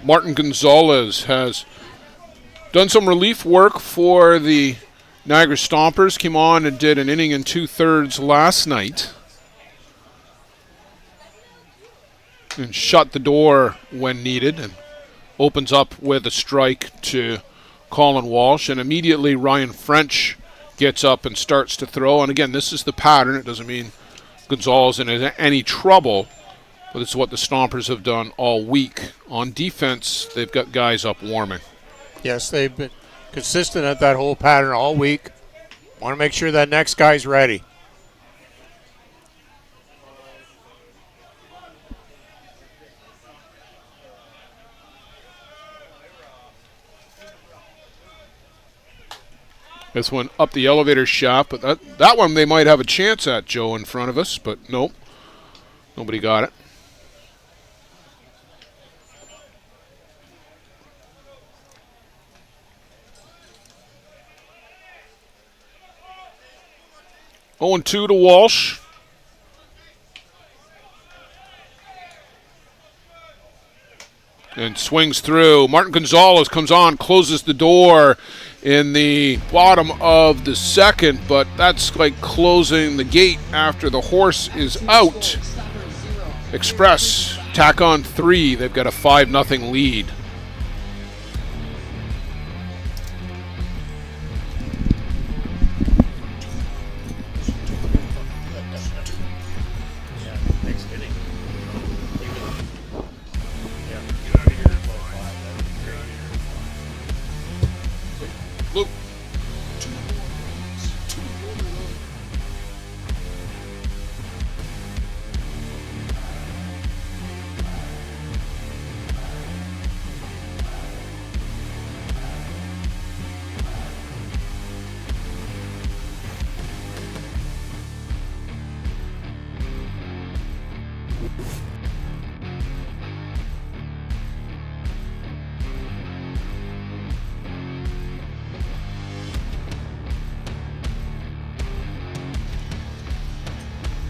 Martin Gonzalez has done some relief work for the Niagara Stompers. Came on and did an inning and 2/3 last night. And shut the door when needed, and opens up with a strike to Colin Walsh. And immediately Ryan French gets up and starts to throw. And again, this is the pattern. It doesn't mean Gonzalez in any trouble, but it's what the Stompers have done all week. On defense, they've got guys up warming. Yes, they've been consistent at that whole pattern all week. Want to make sure that next guy's ready. This one up the elevator shaft, but that one they might have a chance at, Joe, in front of us, but nope. Nobody got it. Oh, and 2 to Walsh. And swings through. Martin Gonzalez comes on, closes the door in the bottom of the second, but that's like closing the gate after the horse is out. Express tack on 3. They've got a 5-0 lead. Luke.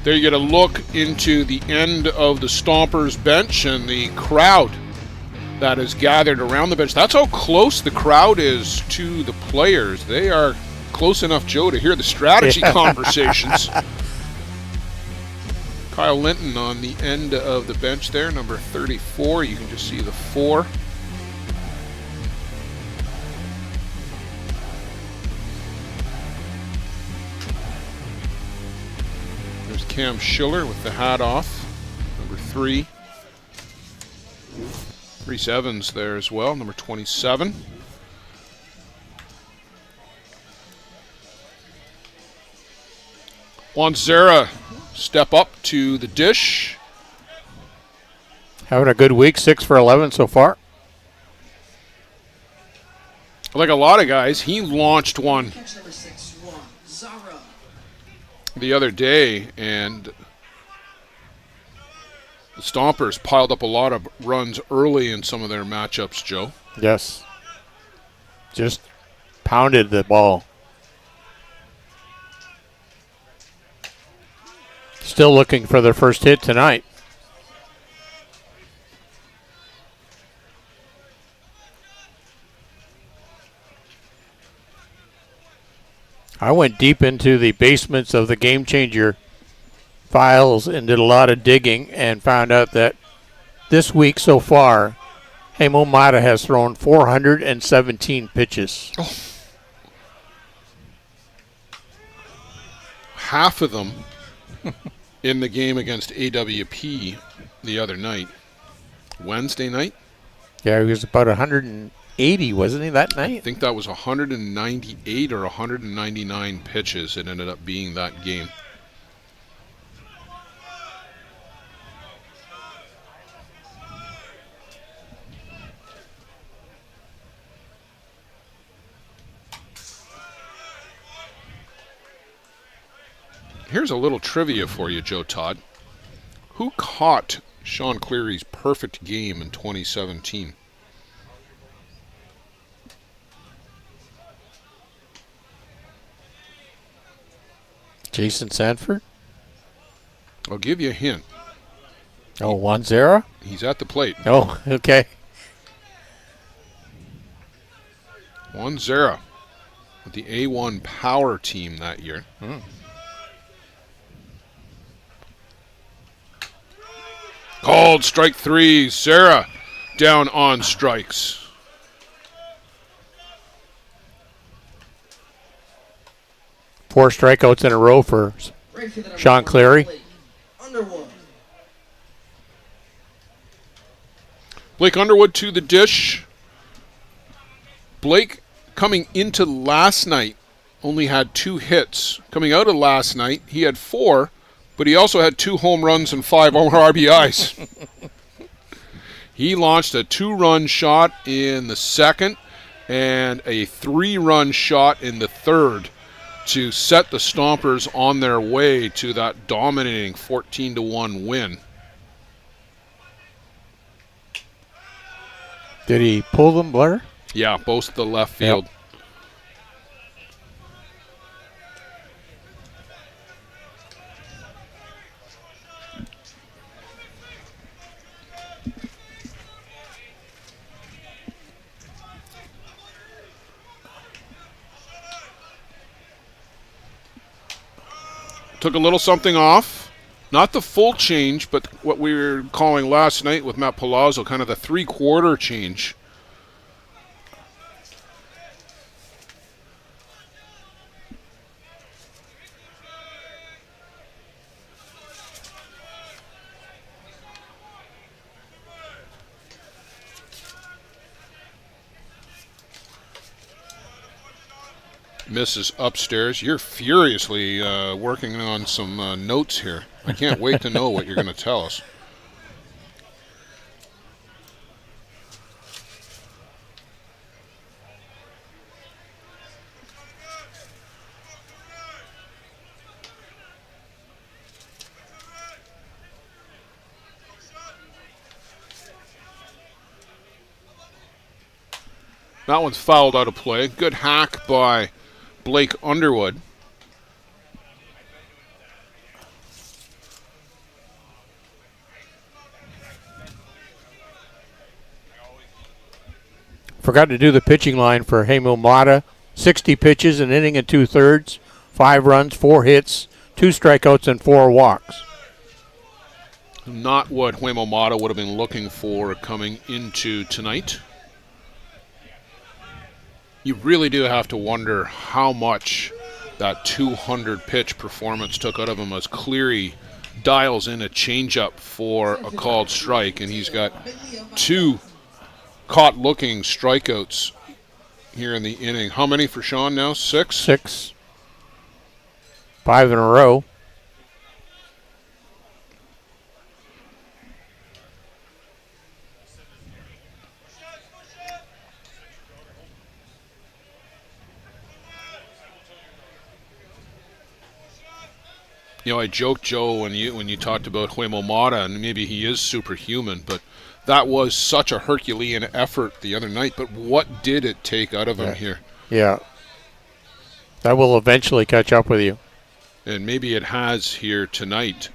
There you get a look into the end of the Stompers bench and the crowd that is gathered around the bench. That's how close the crowd is to the players. They are close enough, Joe, to hear the strategy conversations. Kyle Linton on the end of the bench there, number 34. You can just see the 4. Cam Schiller with the hat off, number 3. Reese Evans there as well, number 27. Juan Zera step up to the dish. Having a good week, 6 for 11 so far. Like a lot of guys, he launched one Catch number 6-1, Zara. the other day, and the Stompers piled up a lot of runs early in some of their matchups, Joe. Yes. Just pounded the ball. Still looking for their first hit tonight. I went deep into the basements of the Game Changer files and did a lot of digging and found out that this week so far, Hemo Mata has thrown 417 pitches. Oh. Half of them in the game against AWP the other night. Wednesday night? Yeah, he was about 180, wasn't he, that I night? think that was 198 or 199 pitches. It ended up being that game. Here's a little trivia for you, Joe Todd. Who caught Sean Cleary's perfect game in 2017? Jason Sanford? I'll give you a hint. Oh, 1-0? He's at the plate. Oh, okay. 1-0 with the A1 Power team that year. Called strike 3. Sarah down on strikes. Four strikeouts in a row for Right for the number Sean 20 Cleary. Blake Underwood. Blake Underwood to the dish. Blake, coming into last night, only had 2 hits. Coming out of last night, he had 4, but he also had 2 home runs and 5 RBIs. He launched a 2-run shot in the second and a 3-run shot in the third to set the Stompers on their way to that dominating 14-1 win. Did he pull them, Blair? Yeah, both the left field. Yep. Took a little something off. Not the full change, but what we were calling last night with Matt Palazzo, kind of the 3/4 change. Mrs. Upstairs, you're furiously working on some notes here. I can't wait to know what you're going to tell us. That one's fouled out of play. Good hack by Blake Underwood. Forgot to do the pitching line for Hemo Mata. 60 pitches, an inning and 2/3, 5 runs, 4 hits, 2 strikeouts, and 4 walks. Not what Huemo Mata would have been looking for coming into tonight. You really do have to wonder how much that 200-pitch performance took out of him as Cleary dials in a changeup for a called strike, and he's got 2 caught-looking strikeouts here in the inning. How many for Sean now? 6? 6. 5 in a row. You know, I joked, Joe, when you talked about Huemo Mata, and maybe he is superhuman, but that was such a Herculean effort the other night. But what did it take out of him here? Yeah. That will eventually catch up with you. And maybe it has here tonight.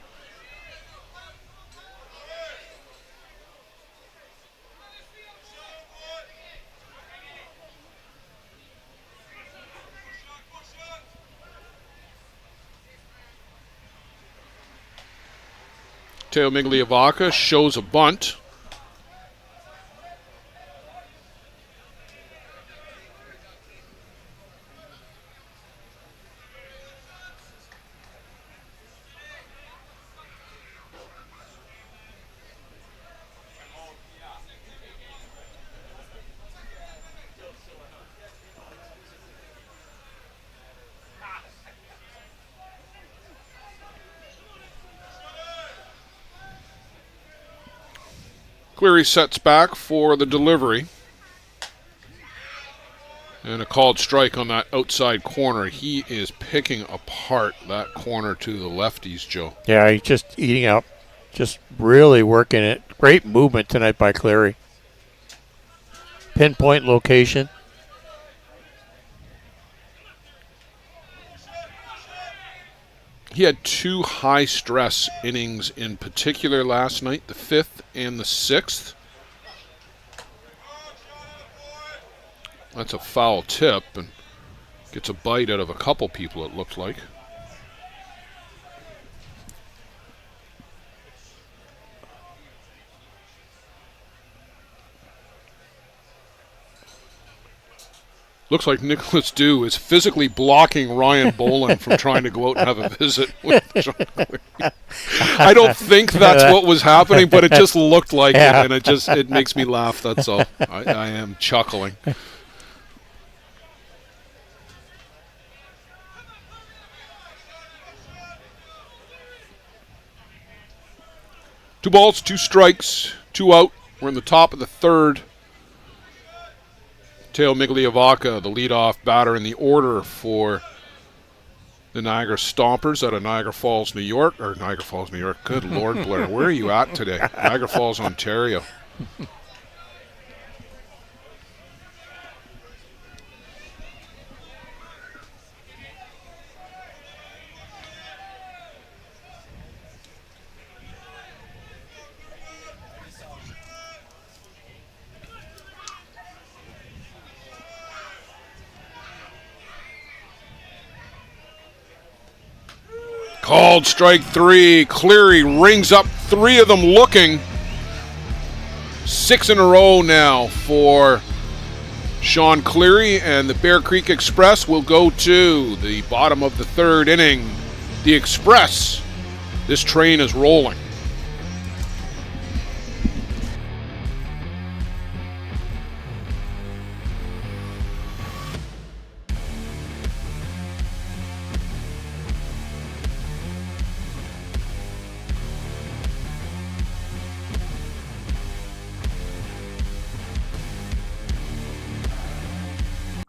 Teo Migliavaca shows a bunt. Cleary sets back for the delivery. And a called strike on that outside corner. He is picking apart that corner to the lefties, Joe. Yeah, he's just eating up. Just really working it. Great movement tonight by Cleary. Pinpoint location. He had 2 high-stress innings in particular last night, the 5th and the 6th. That's a foul tip and gets a bite out of a couple people, it looked like. Looks like Nicholas Dew is physically blocking Ryan Boland from trying to go out and have a visit with John Cleary. I don't think that's what was happening, but it just looked like it, and it makes me laugh, that's all. I am chuckling. 2 balls, 2 strikes, 2 out. We're in the top of the 3rd. Teo Migliavaca, the leadoff batter in the order for the Niagara Stompers out of Niagara Falls, New York. Or Niagara Falls, New York. Good Lord, Blair. Where are you at today? Niagara Falls, Ontario. Called strike 3. Cleary rings up 3 of them looking. 6 in a row now for Sean Cleary, and the Bear Creek Express will go to the bottom of the 3rd inning. The Express, this train is rolling.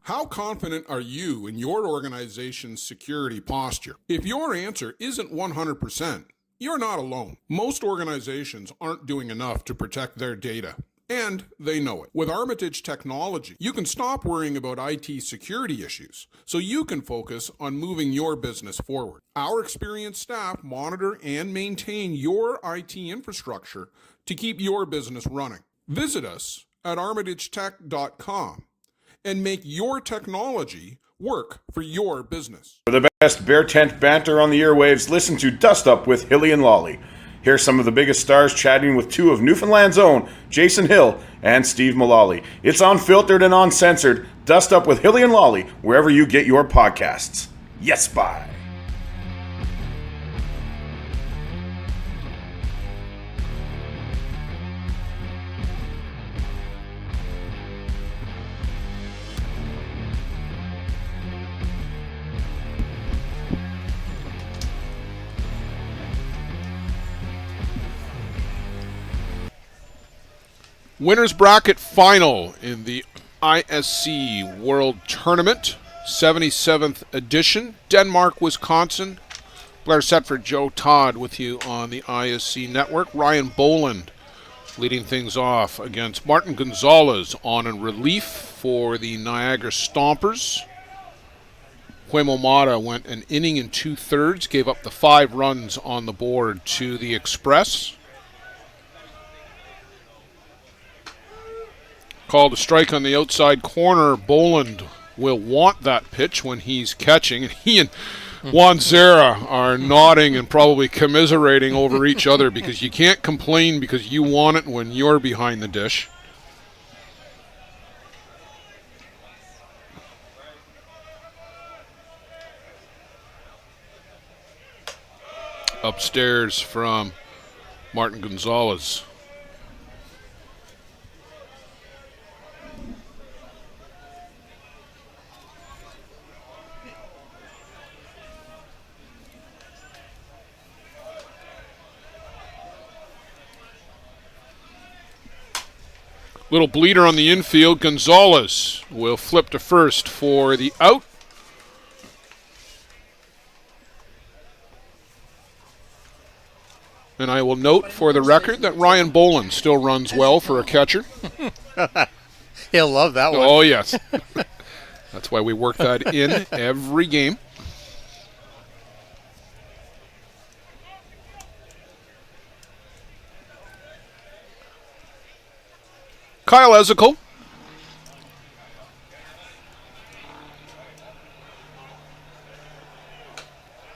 How confident are you in your organization's security posture? If your answer isn't 100%, you're not alone. Most organizations aren't doing enough to protect their data, and they know it. With Armitage Technology, you can stop worrying about IT security issues so you can focus on moving your business forward. Our experienced staff monitor and maintain your IT infrastructure to keep your business running. Visit us at armitagetech.com and make your technology work for your business. For the best Bear Tent banter on the airwaves, listen to Dust Up with Hilly and Lolly. Here's some of the biggest stars chatting with 2 of Newfoundland's own, Jason Hill and Steve Mullally. It's unfiltered and uncensored. Dust Up with Hilly and Lolly, wherever you get your podcasts. Yes, bye. Winners bracket final in the ISC World Tournament, 77th edition, Denmark, Wisconsin. Blair Setford, Joe Todd with you on the ISC network. Ryan Boland leading things off against Martin Gonzalez on in relief for the Niagara Stompers. Huemo Mata went an inning and 2/3, gave up the 5 runs on the board to the Express. Called a strike on the outside corner. Boland will want that pitch when he's catching. And he and Juan Zera are nodding and probably commiserating over each other because you can't complain because you want it when you're behind the dish. Upstairs from Martin Gonzalez. Little bleeder on the infield. Gonzalez will flip to first for the out. And I will note for the record that Ryan Boland still runs well for a catcher. He'll love that one. Oh, yes. That's why we work that in every game. Kyle Ezekiel.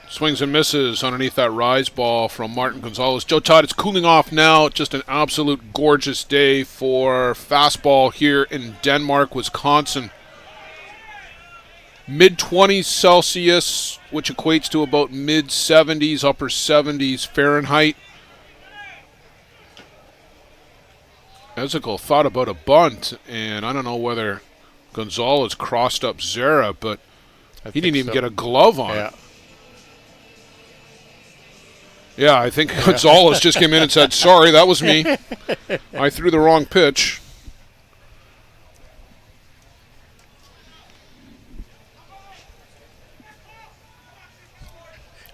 Swings and misses underneath that rise ball from Martin Gonzalez. Joe Todd, it's cooling off now. Just an absolute gorgeous day for fastball here in Denmark, Wisconsin. Mid-20s Celsius, which equates to about mid-70s, upper 70s Fahrenheit. Ezekiel thought about a bunt, and I don't know whether Gonzalez crossed up Zera, but he didn't even get a glove on it. Yeah, I think Gonzalez just came in and said, sorry, that was me. I threw the wrong pitch.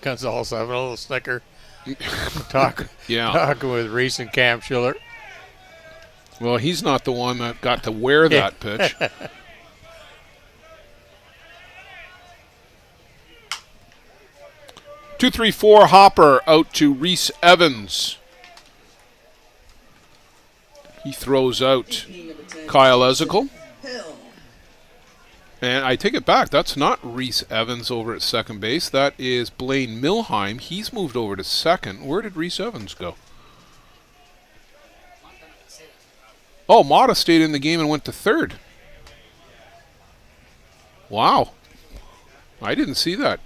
Gonzalez having a little snicker. Talking with Reese and Cam Schiller. Well, he's not the one that got to wear that pitch. 2-3-4 Hopper out to Reese Evans. He throws out Kyle Ezekiel. And I take it back. That's not Reese Evans over at second base. That is Blaine Milheim. He's moved over to second. Where did Reese Evans go? Oh, Mata stayed in the game and went to third. Wow. I didn't see that.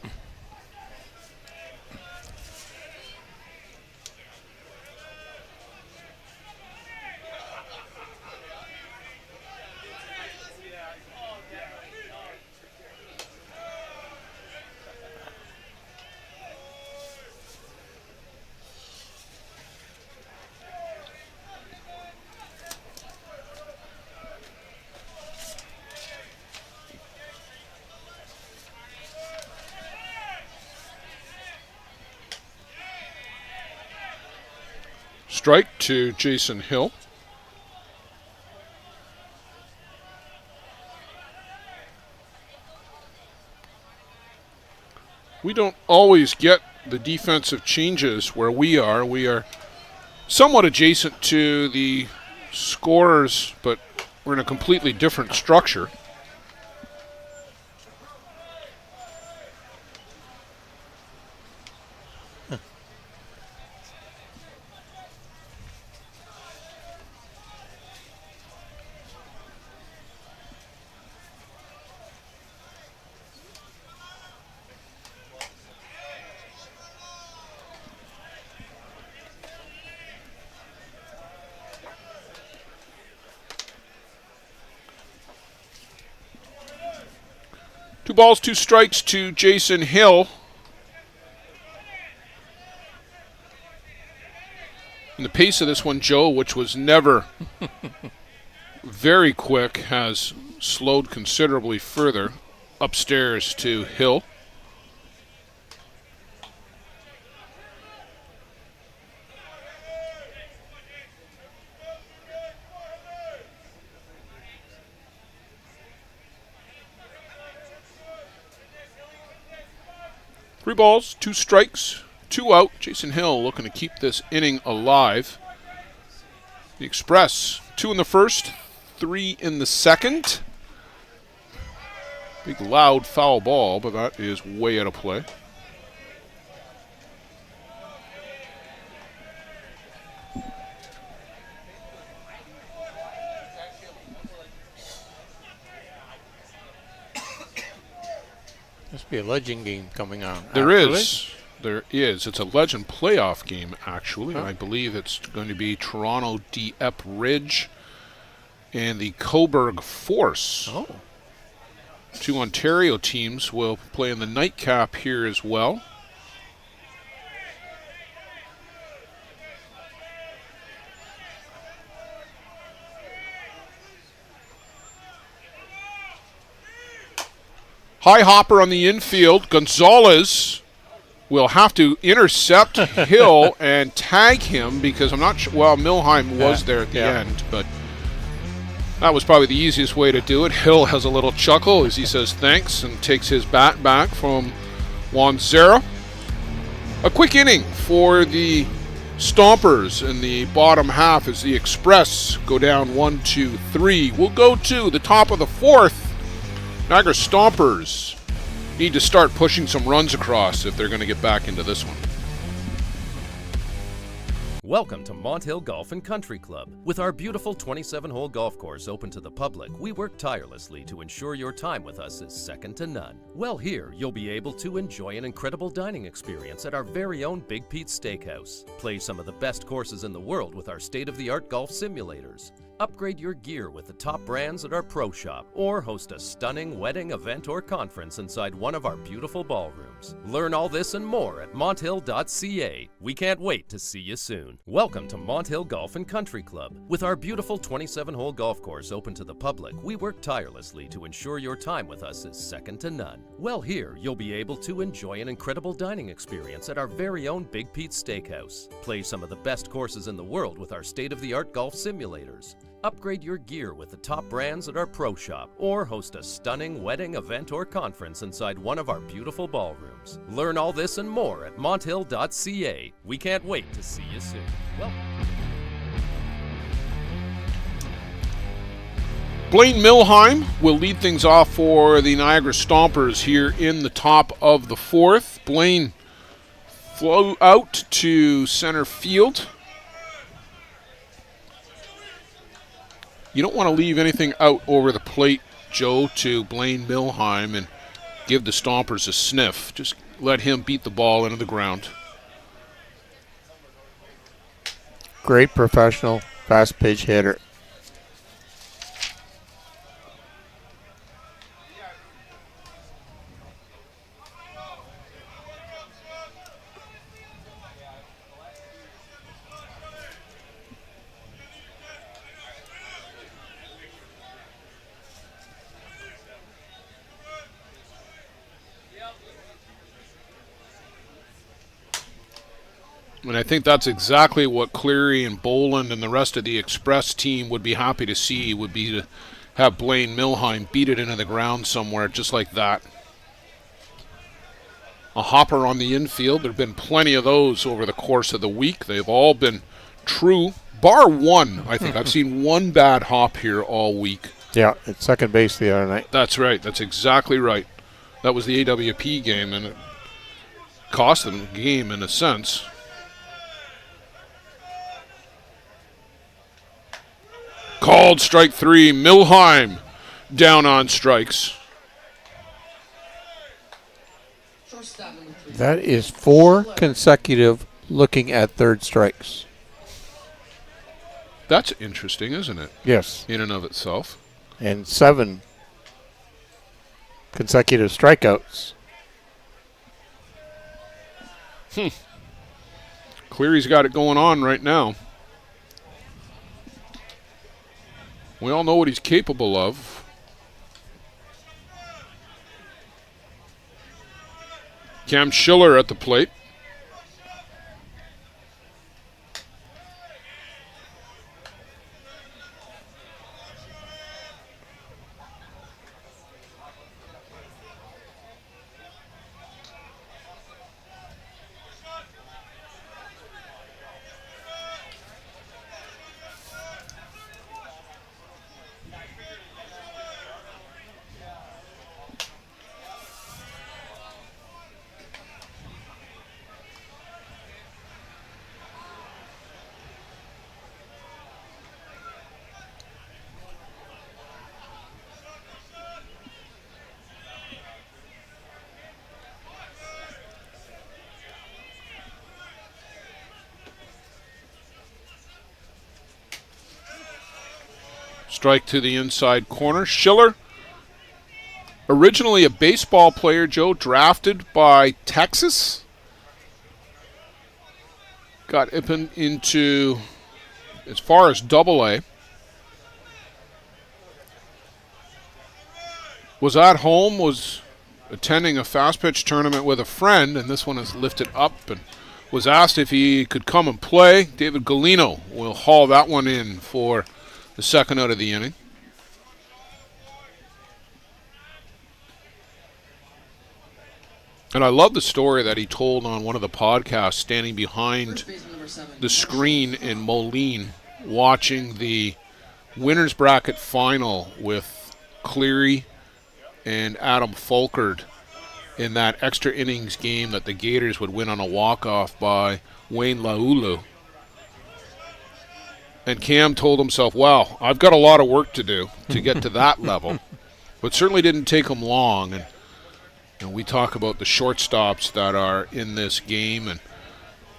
Strike to Jason Hill. We don't always get the defensive changes where we are. We are somewhat adjacent to the scorers, but we're in a completely different structure. Two balls, two strikes to Jason Hill. And the pace of this one, Joe, which was never very quick, has slowed considerably further. Upstairs to Hill. Three balls, two strikes, two out. Jason Hill looking to keep this inning alive. The Express, 2 in the first, 3 in the second. Big loud foul ball, but that is way out of play. Must be a legend game coming on. There is. It's a legend playoff game, actually. Huh? I believe it's going to be Toronto Dieppe Ridge and the Coburg Force. Oh. 2 Ontario teams will play in the nightcap here as well. High hopper on the infield. Gonzalez will have to intercept Hill and tag him because I'm not sure. Well, Milheim was there at the end, but that was probably the easiest way to do it. Hill has a little chuckle as he says thanks and takes his bat back from Juan Zera. A quick inning for the Stompers in the bottom half as the Express go down 1, 2, 3. We'll go to the top of the 4th. Niagara Stompers need to start pushing some runs across if they're going to get back into this one. Welcome to Mont Hill Golf and Country Club. With our beautiful 27-hole golf course open to the public, we work tirelessly to ensure your time with us is second to none. Well, here you'll be able to enjoy an incredible dining experience at our very own Big Pete's Steakhouse. Play some of the best courses in the world with our state-of-the-art golf simulators. Upgrade your gear with the top brands at our pro shop, or host a stunning wedding, event, or conference inside one of our beautiful ballrooms. Learn all this and more at monthill.ca. We can't wait to see you soon. Welcome to Mont Hill Golf and Country Club. With our beautiful 27-hole golf course open to the public, we work tirelessly to ensure your time with us is second to none. Well, here you'll be able to enjoy an incredible dining experience at our very own Big Pete's Steakhouse. Play some of the best courses in the world with our state-of-the-art golf simulators. Upgrade your gear with the top brands at our pro shop, or host a stunning wedding, event, or conference inside one of our beautiful ballrooms. Learn all this and more at monthill.ca. We can't wait to see you soon. Welcome. Blaine Milheim will lead things off for the Niagara Stompers here in the top of the 4th. Blaine flew out to center field. You don't want to leave anything out over the plate, Joe, to Blaine Milheim and give the Stompers a sniff. Just let him beat the ball into the ground. Great professional, fast pitch hitter. And I think that's exactly what Cleary and Boland and the rest of the Express team would be happy to see, would be to have Blaine Milheim beat it into the ground somewhere just like that. A hopper on the infield. There have been plenty of those over the course of the week. They've all been true, bar one, I think. I've seen one bad hop here all week. Yeah, at second base the other night. That's right. That's exactly right. That was the AWP game, and it cost them the game in a sense. Called strike 3. Milheim down on strikes. That is 4 consecutive looking at third strikes. That's interesting, isn't it? Yes. In and of itself. And 7 consecutive strikeouts. Cleary's got it going on right now. We all know what he's capable of. Cam Schiller at the plate. Strike to the inside corner. Schiller, originally a baseball player, Joe, drafted by Texas. Got into as far as Double-A. Was at home, was attending a fast pitch tournament with a friend, and this one is lifted up and was asked if he could come and play. David Galino will haul that one in for the second out of the inning. And I love the story that he told on one of the podcasts, standing behind the screen in Moline watching the winners bracket final with Cleary and Adam Folkard in that extra innings game that the Gators would win on a walk-off by Wayne Laulu. And Cam told himself, wow, I've got a lot of work to do to get to that level. But certainly didn't take him long. And we talk about the shortstops that are in this game. And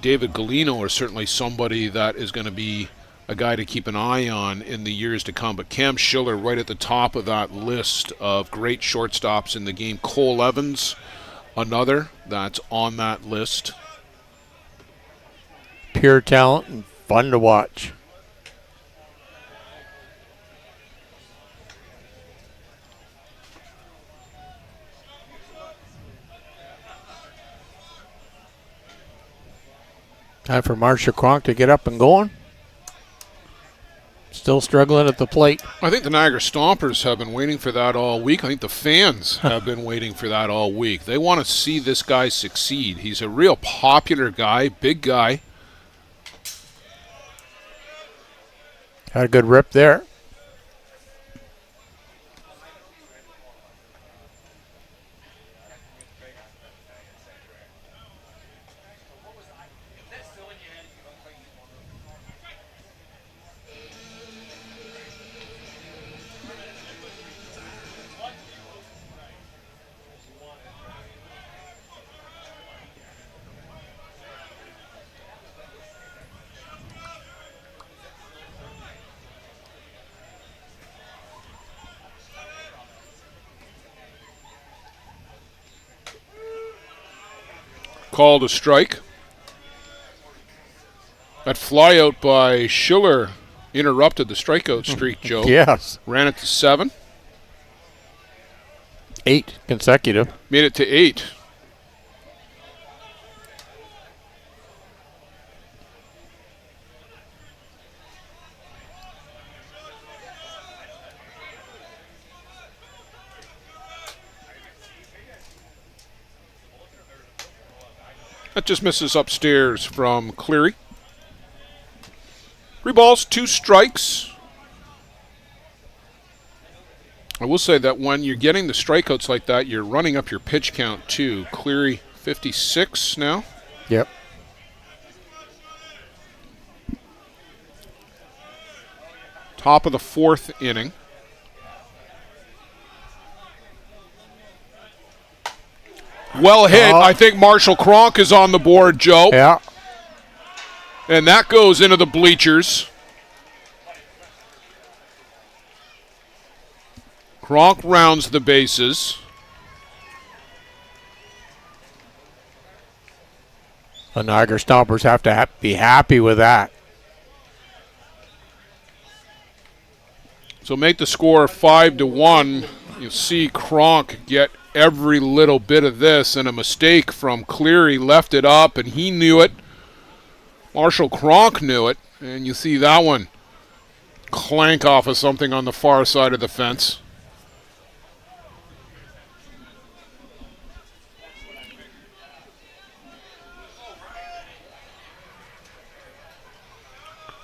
David Galino is certainly somebody that is going to be a guy to keep an eye on in the years to come. But Cam Schiller right at the top of that list of great shortstops in the game. Cole Evans, another that's on that list. Pure talent and fun to watch. Time for Marshall Cronk to get up and going. Still struggling at the plate. I think the Niagara Stompers have been waiting for that all week. I think the fans have been waiting for that all week. They want to see this guy succeed. He's a real popular guy, big guy. Had a good rip there. Called a strike. That flyout by Schiller interrupted the strikeout streak, Joe. Yes. Ran it to 7. 8 consecutive. Made it to 8. That just misses upstairs from Cleary. 3 balls, 2 strikes. I will say that when you're getting the strikeouts like that, you're running up your pitch count too. Cleary 56 now. Yep. Top of the 4th inning. Well hit. I think Marshall Cronk is on the board, Joe. Yeah. And that goes into the bleachers. Cronk rounds the bases. The Niagara Stompers have to be happy with that. So make the score 5-1. You'll see Cronk get every little bit of this, and a mistake from Cleary left it up, and he knew it. Marshall Cronk knew it, and you see that one clank off of something on the far side of the fence.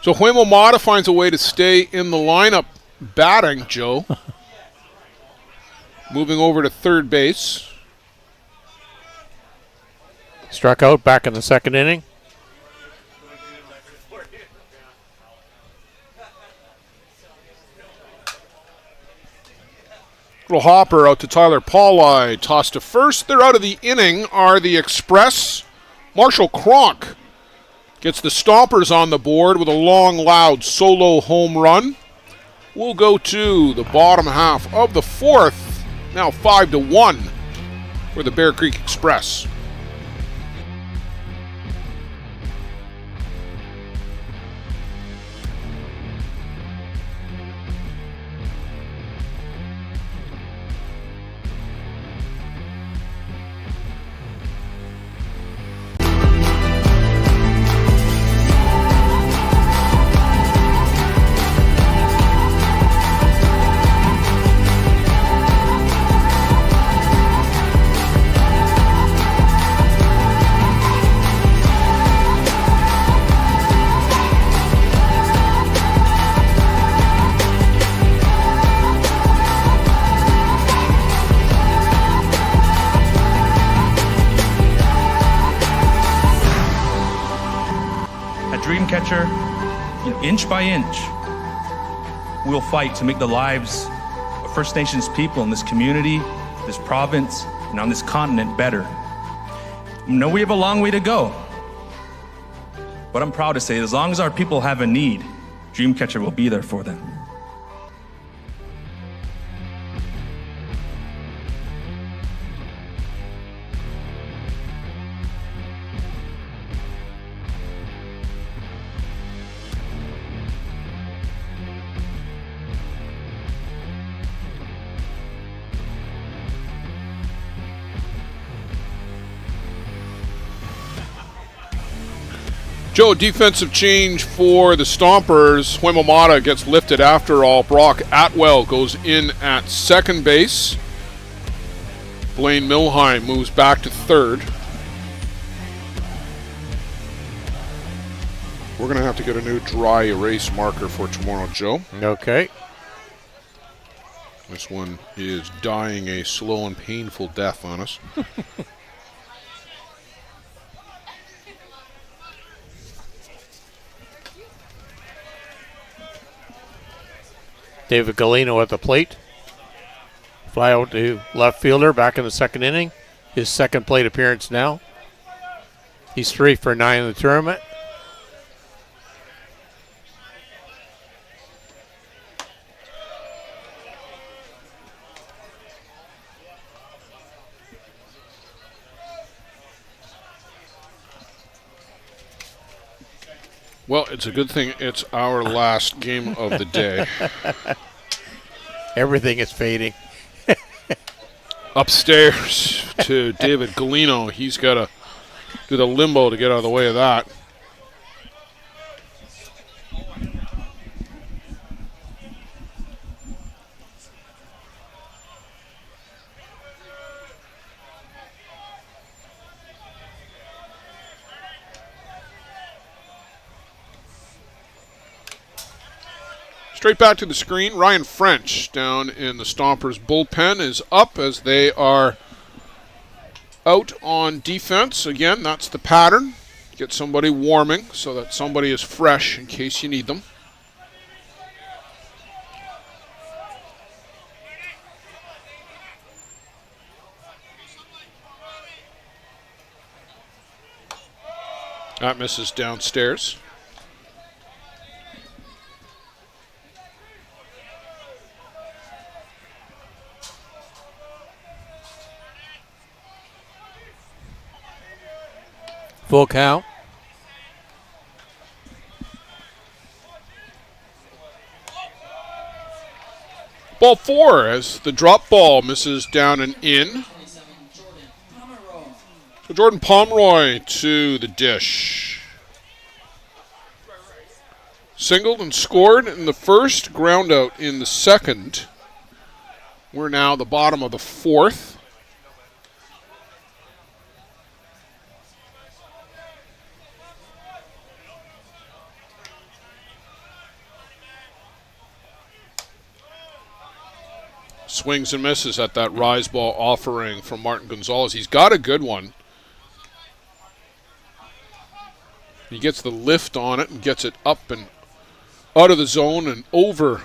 So Huemomata finds a way to stay in the lineup batting, Joe. Moving over to third base. Struck out back in the 2nd inning. Little hopper out to Tyler Pauli. Toss to first. They're out of the inning are the Express. Marshall Cronk gets the Stompers on the board with a long, loud solo home run. We'll go to the bottom half of the 4th. Now 5-1 for the Bear Creek Express. dream catcher, inch by inch, we'll fight to make the lives of First Nations people in this community, this province, and on this continent better. I know we have a long way to go, but I'm proud to say as long as our people have a need, Dreamcatcher will be there for them. Joe, defensive change for the Stompers. Huemamata gets lifted after all. Brock Atwell goes in at second base. Blaine Milheim moves back to third. We're going to have to get a new dry erase marker for tomorrow, Joe. Okay. This one is dying a slow and painful death on us. David Galino at the plate. Fly out to left fielder back in the second inning. His second plate appearance now. He's 3 for 9 in the tournament. Well, it's a good thing it's our last game of the day. Everything is fading. Upstairs to David Galino. He's got to do the limbo to get out of the way of that. Straight back to the screen. Ryan French down in the Stompers bullpen is up as they are out on defense. Again, that's the pattern. Get somebody warming so that somebody is fresh in case you need them. That misses downstairs. Full count. Ball 4 as the drop ball misses down and in. So Jordan Pomeroy to the dish. Singled and scored in the first, ground out in the second. We're now the bottom of the fourth. Swings and misses at that rise ball offering from Martin Gonzalez. He's got a good one. He gets the lift on it and gets it up and out of the zone and over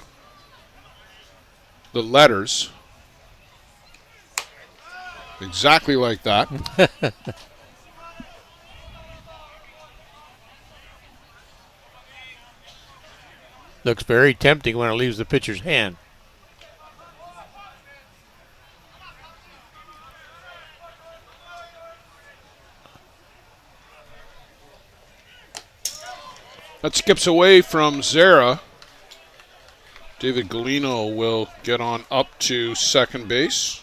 the letters. Exactly like that. Looks very tempting when it leaves the pitcher's hand. That skips away from Zara. David Galino will get on up to second base.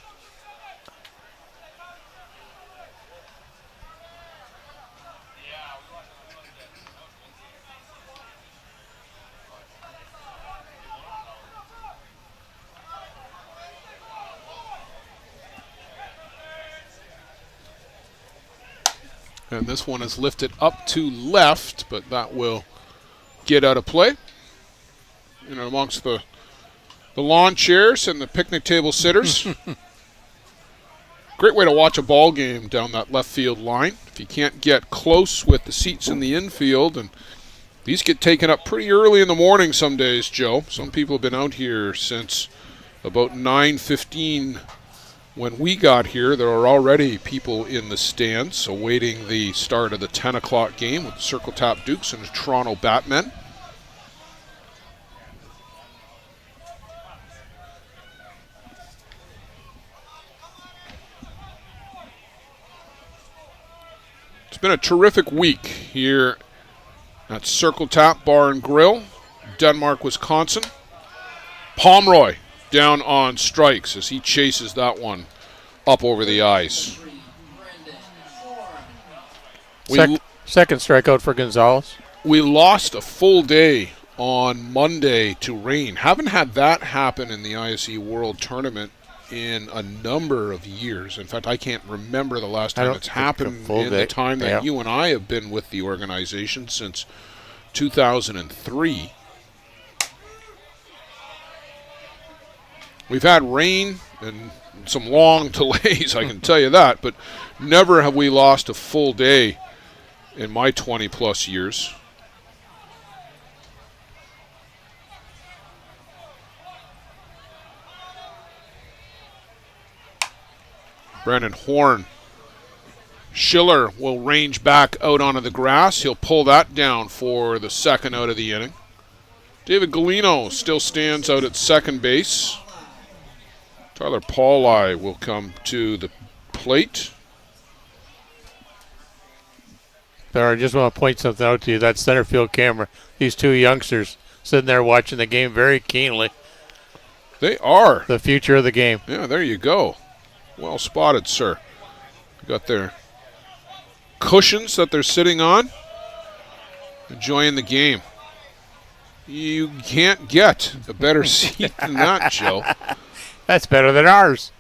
And this one is lifted up to left, but that will get out of play. You know, amongst the lawn chairs and the picnic table sitters. Great way to watch a ball game down that left field line. If you can't get close with the seats in the infield and These get taken up pretty early in the morning some days, Joe. Some people have been out here since about 9:15 when we got here. There are already people in the stands awaiting the start of the 10 o'clock game with the Circle Tap Dukes and the Toronto Batmen. It's been a terrific week here at Circle Tap Bar and Grill, Denmark, Wisconsin. Pomeroy down on strikes as he chases that one up over the ice. Second strikeout for Gonzalez. We lost a full day on Monday to rain. Haven't had that happen in the ISC World Tournament in a number of years. In fact, I can't remember the last time it's happened in the time that you and I have been with the organization since 2003. We've had rain and some long delays, I can tell you that, but never have we lost a full day in my 20-plus years. Brandon Horn. Schiller will range back out onto the grass. He'll pull that down for the second out of the inning. David Galino still stands out at second base. Tyler Pauli will come to the plate. I just want to point something out to you. That center field camera, these two youngsters sitting there watching the game very keenly. They are. The future of the game. Yeah, there you go. Well spotted, sir. Got their cushions that they're sitting on, enjoying the game. You can't get a better seat than that, Joe. That's better than ours.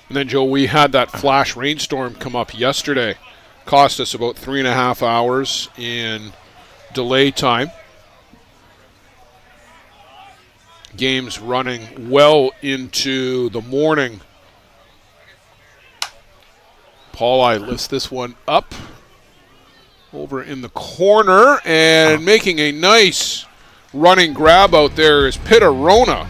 And then, Joe, we had that flash rainstorm come up yesterday. Cost us about 3.5 hours in delay time. Games running well into the morning. Pauli lifts this one up over in the corner, and making a nice running grab out there is Pittarona.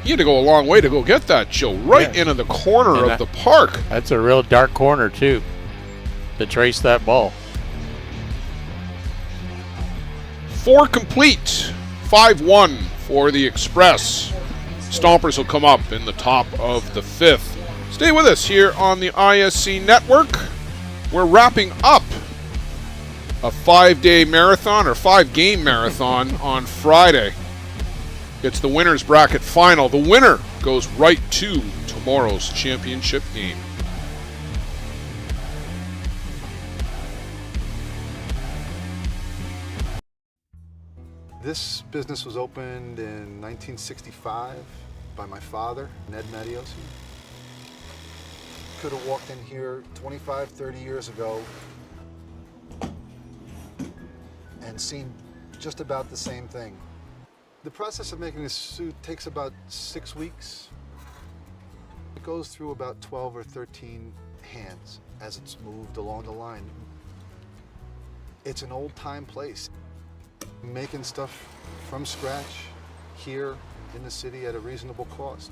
He had to go a long way to go get that, Joe, right into the corner of the park. That's a real dark corner, too, to trace that ball. 4 complete. 5-1 for the Express. Stompers will come up in the top of the 5th. Stay with us here on the ISC Network. We're wrapping up a 5-day marathon or 5-game marathon on Friday. It's the winner's bracket final. The winner goes right to tomorrow's championship game. This business was opened in 1965 by my father, Ned Matiosi. Could have walked in here 25, 30 years ago and seen just about the same thing. The process of making this suit takes about 6 weeks. It goes through about 12 or 13 hands as it's moved along the line. It's an old-time place. Making stuff from scratch here in the city at a reasonable cost.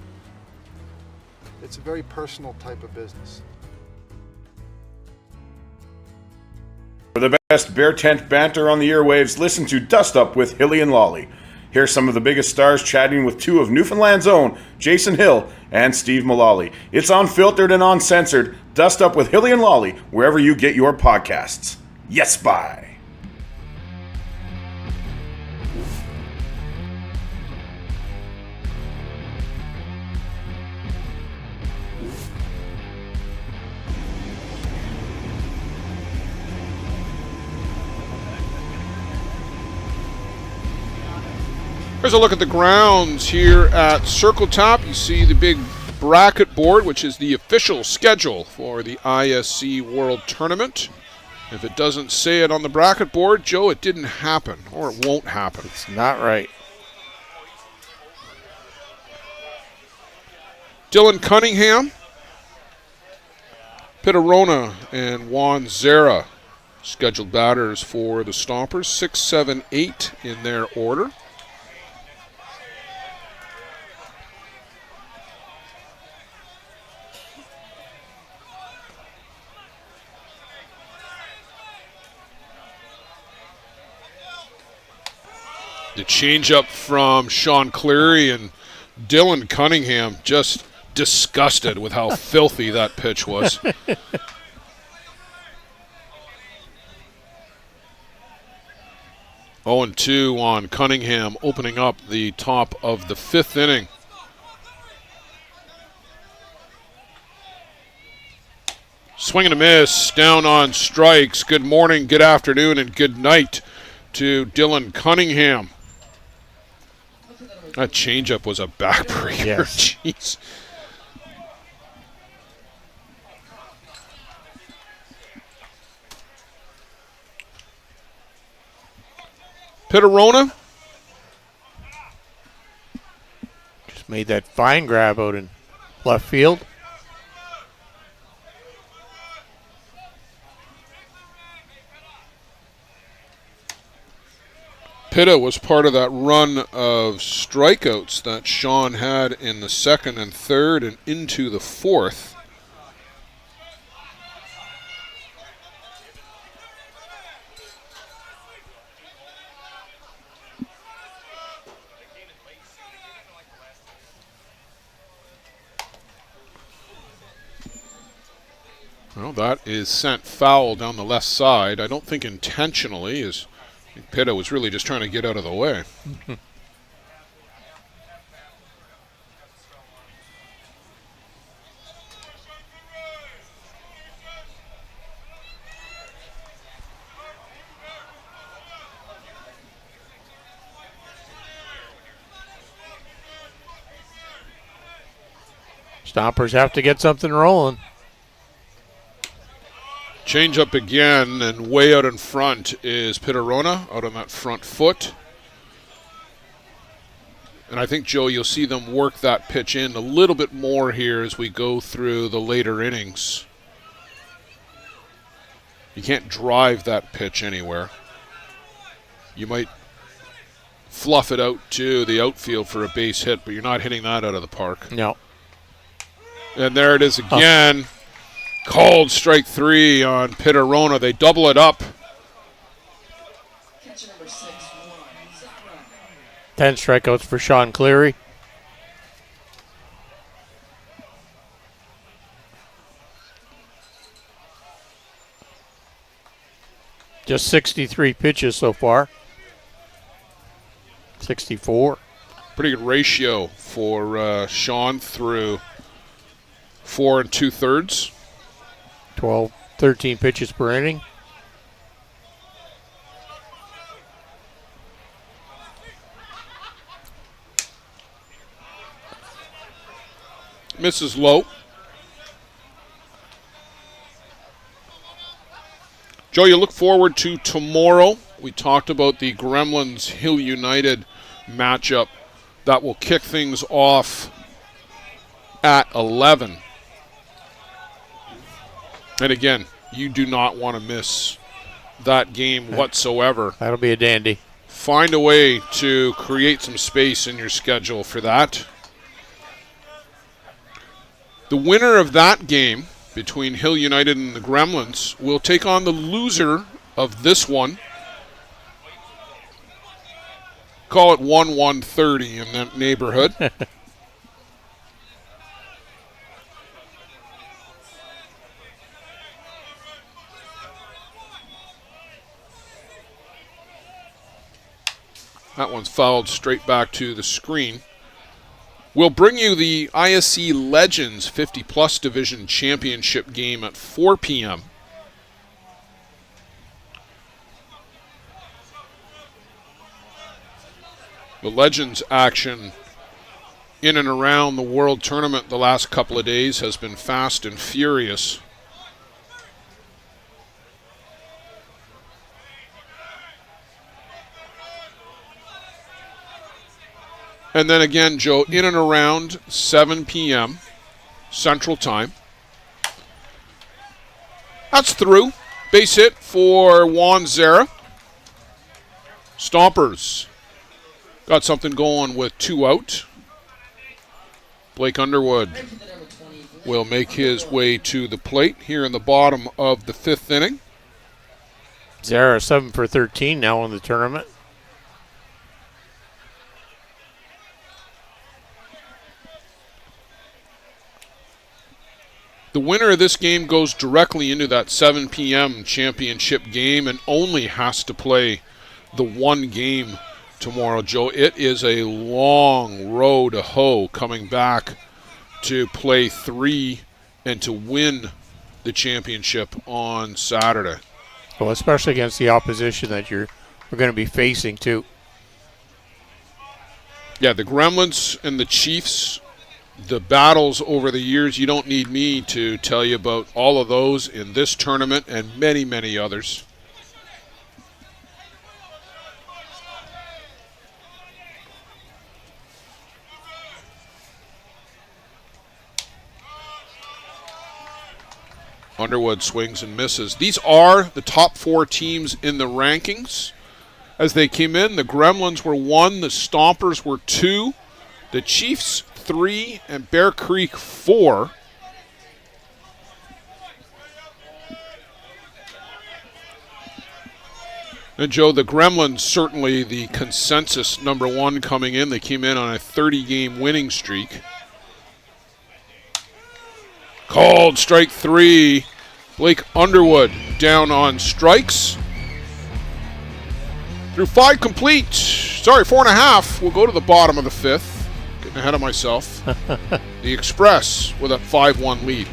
It's a very personal type of business. For the best Bear Tent banter on the airwaves, listen to Dust Up with Hilly and Lolly. Here's some of the biggest stars chatting with two of Newfoundland's own, Jason Hill and Steve Mullally. It's unfiltered and uncensored. Dust Up with Hilly and Lolly, wherever you get your podcasts. Yes, bye. Here's a look at the grounds here at Circle Top. You see the big bracket board, which is the official schedule for the ISC World Tournament. If it doesn't say it on the bracket board, Joe, it didn't happen, or it won't happen. It's not right. Dylan Cunningham, Pitarona, and Juan Zera, scheduled batters for the Stompers, 6, 7, 8 in their order. The changeup from Sean Cleary, and Dylan Cunningham just disgusted with how filthy that pitch was. 0-2 on Cunningham, opening up the top of the 5th inning. Swing and a miss, down on strikes. Good morning, good afternoon, and good night to Dylan Cunningham. That changeup was a backbreaker. Yes. Jeez. Pitarona. Just made that fine grab out in left field. Pitta was part of that run of strikeouts that Sean had in the 2nd and 3rd and into the 4th. Well, that is sent foul down the left side. I don't think intentionally, as Pitta was really just trying to get out of the way. Stompers have to get something rolling. Change up again, and way out in front is Pitarona, out on that front foot. And I think, Joe, you'll see them work that pitch in a little bit more here as we go through the later innings. You can't drive that pitch anywhere. You might fluff it out to the outfield for a base hit, but you're not hitting that out of the park. No. And there it is again. Called strike 3 on Pitarona. They double it up. 10 strikeouts for Sean Cleary. Just 63 pitches so far. 64. Pretty good ratio for Sean through 4 2/3. 12, 13 pitches per inning. Misses low. Joe, you look forward to tomorrow. We talked about the Gremlins Hill United matchup that will kick things off at 11. And again, you do not want to miss that game whatsoever. That'll be a dandy. Find a way to create some space in your schedule for that. The winner of that game between Hill United and the Gremlins will take on the loser of this one. Call it 1-1-30 in that neighborhood. That one's fouled straight back to the screen. We'll bring you the ISC Legends 50-plus Division Championship game at 4 p.m. The Legends action in and around the World Tournament the last couple of days has been fast and furious. And then again, Joe, in and around 7 p.m. Central Time. That's through. Base hit for Juan Zera. Stompers got something going with 2 out. Blake Underwood will make his way to the plate here in the bottom of the 5th inning. Zara 7 for 13 now in the tournament. The winner of this game goes directly into that 7 p.m. championship game and only has to play the 1 game tomorrow, Joe. It is a long road to hoe coming back to play 3 and to win the championship on Saturday. Well, especially against the opposition that we're going to be facing too. Yeah, the Gremlins and the Chiefs, the battles over the years, you don't need me to tell you about all of those in this tournament and many, many others. Underwood swings and misses. These are the top 4 teams in the rankings. As they came in, the Gremlins were 1, the Stompers were 2, the Chiefs 3, and Bear Creek 4. And Joe, the Gremlins certainly the consensus number 1 coming in. They came in on a 30-game winning streak. Called strike 3. Blake Underwood down on strikes. Through 5 complete. Sorry, 4.5. We'll go to the bottom of the 5th. Getting ahead of myself. The Express with a 5-1 lead.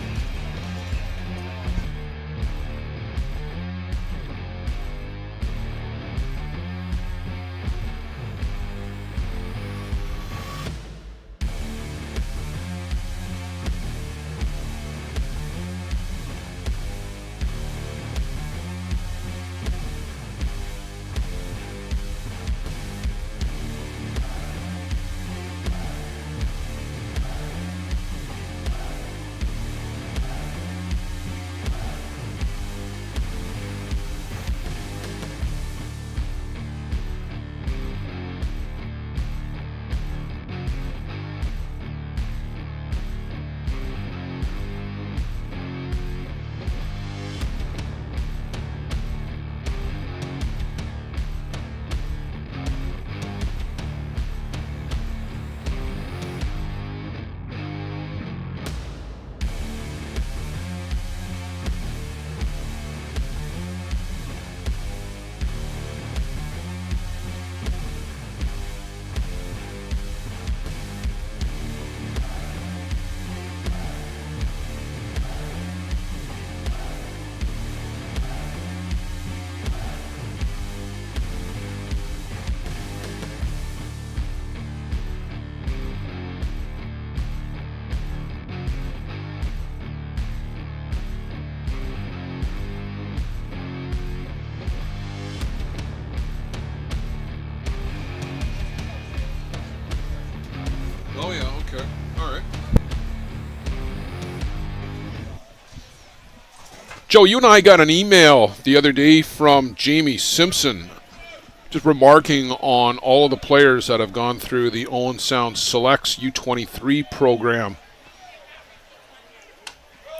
Oh, yeah, okay. All right. Joe, you and I got an email the other day from Jamie Simpson just remarking on all of the players that have gone through the Owen Sound Selects U23 program.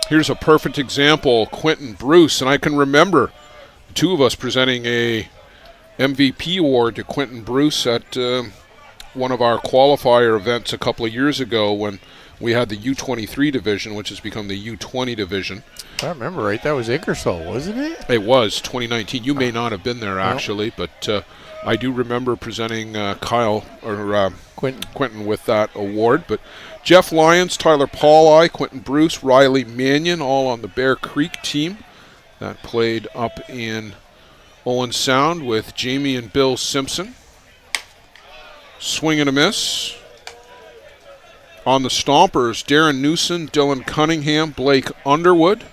Here's a perfect example, Quentin Bruce, and I can remember the 2 of us presenting a MVP award to Quentin Bruce at one of our qualifier events a couple of years ago when we had the U23 division, which has become the U20 division. If I remember right, that was Ingersoll, wasn't it? It was 2019. You may not have been there actually, but I do remember presenting Quentin with that award. But Jeff Lyons, Tyler Pauli, Quentin Bruce, Riley Mannion, all on the Bear Creek team that played up in Owen Sound with Jamie and Bill Simpson. Swing and a miss. On the Stompers, Darren Newson, Dylan Cunningham, Blake Underwood,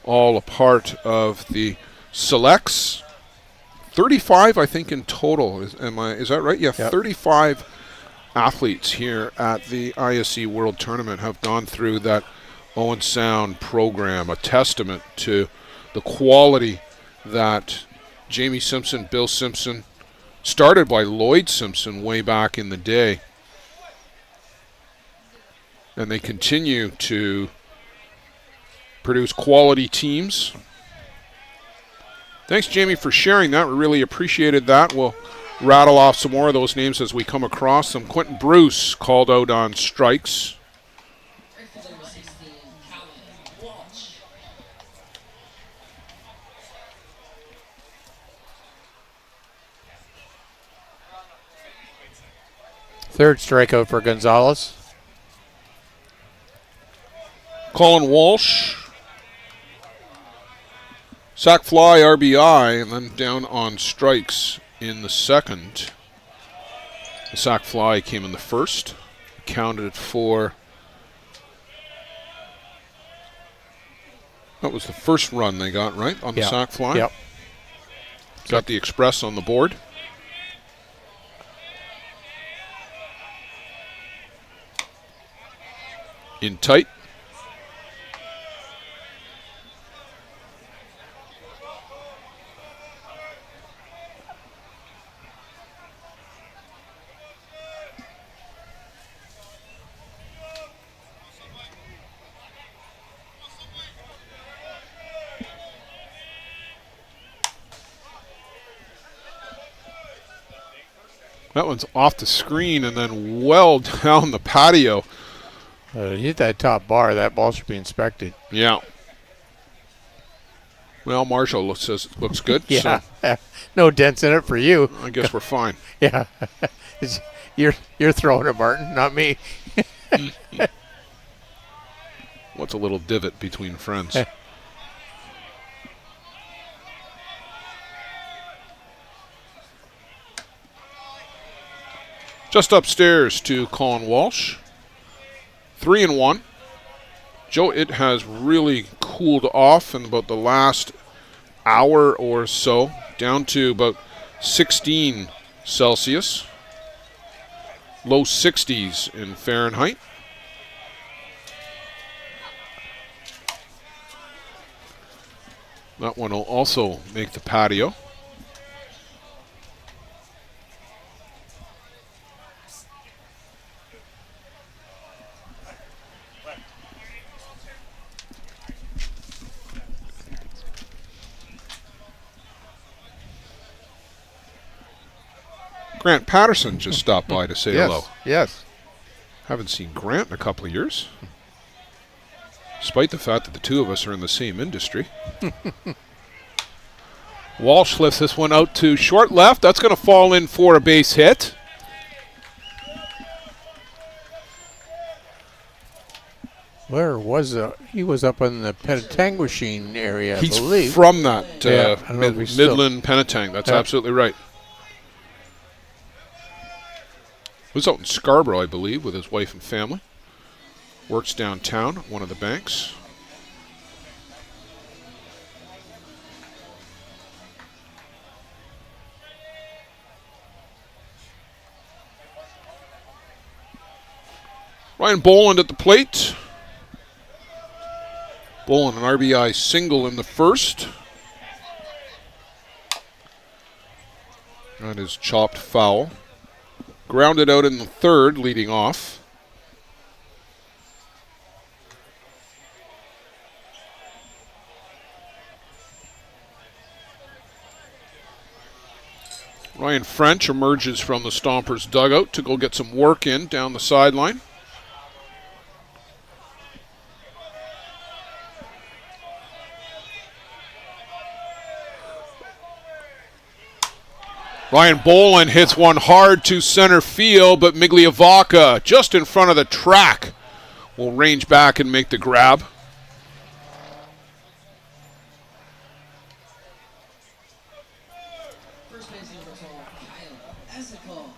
all a part of the selects. 35, I think, in total. Is that right? Yeah, Yep. 35 athletes here at the ISC World Tournament have gone through that Owen Sound program, a testament to the quality that Jamie Simpson, Bill Simpson, started by Lloyd Simpson way back in the day. And they continue to produce quality teams. Thanks, Jamie, for sharing that. We really appreciated that. We'll rattle off some more of those names as we come across them. Quentin Bruce called out on strikes. Third strikeout for Gonzalez. Colin Walsh. Sack fly, RBI, and then down on strikes in the second. The sack fly came in the first. Accounted for. That was the first run they got, right, on the sack fly? Yep. Got the express on the board. In tight. That one's off the screen and then well down the patio. Hit that top bar. That ball should be inspected. Yeah. Well, Marshall looks good. Yeah. So no dents in it for you. I guess we're fine. Yeah. You're throwing it, Martin, not me. What's a little divot between friends? Just upstairs to Colin Walsh. 3-1. Joe, it has really cooled off in about the last hour or so, down to about 16 Celsius. Low 60s in Fahrenheit. That one will also make the patio. Grant Patterson just stopped by to say hello. Yes. Haven't seen Grant in a couple of years, despite the fact that the two of us are in the same industry. Walsh lifts this one out to short left. That's going to fall in for a base hit. Where was he? Was up in the Penetanguishene area, I He's believe. from that Midland Midland Penetang. That's absolutely right. Was out in Scarborough, I believe, with his wife and family. Works downtown at one of the banks. Ryan Boland at the plate. Boland, an RBI single in the first. That is chopped foul. Grounded out in the third, leading off. Ryan French emerges from the Stompers dugout to go get some work in down the sideline. Ryan Boland hits one hard to center field, but Migliavaca, just in front of the track, will range back and make the grab. First base number 12, Kyle Esical.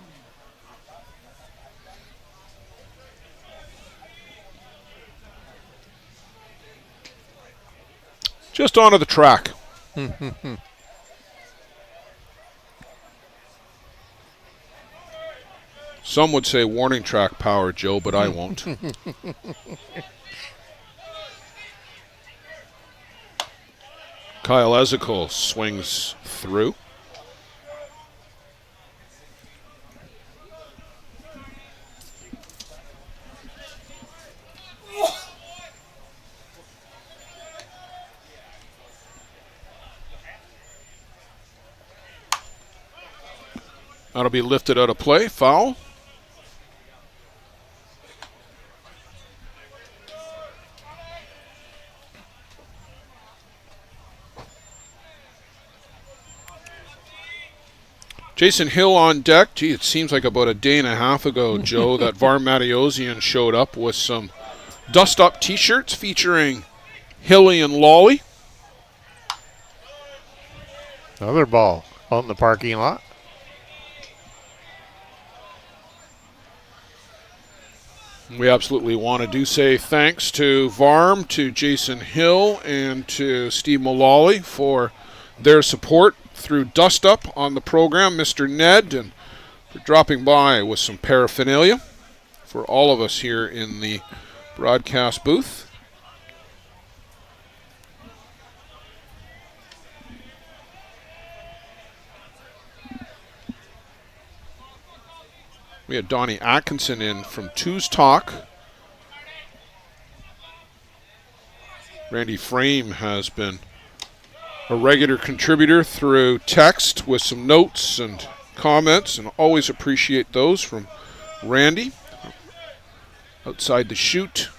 Just onto the track. Some would say warning track power, Joe, but I won't. Kyle Ezekiel swings through. That'll be lifted out of play. Foul. Jason Hill on deck. Gee, it seems like about a day and a half ago, Joe, that Var Matiosian showed up with some dust-up T-shirts featuring Hilly and Lolly. Another ball out in the parking lot. We absolutely want to do say thanks to Varm, to Jason Hill, and to Steve Mullally for their support through Dust Up on the program, Mr. Ned, and for dropping by with some paraphernalia for all of us here in the broadcast booth. We had Donnie Atkinson in from Two's Talk. Randy Frame has been a regular contributor through text with some notes and comments, and always appreciate those from Randy. Outside the chute.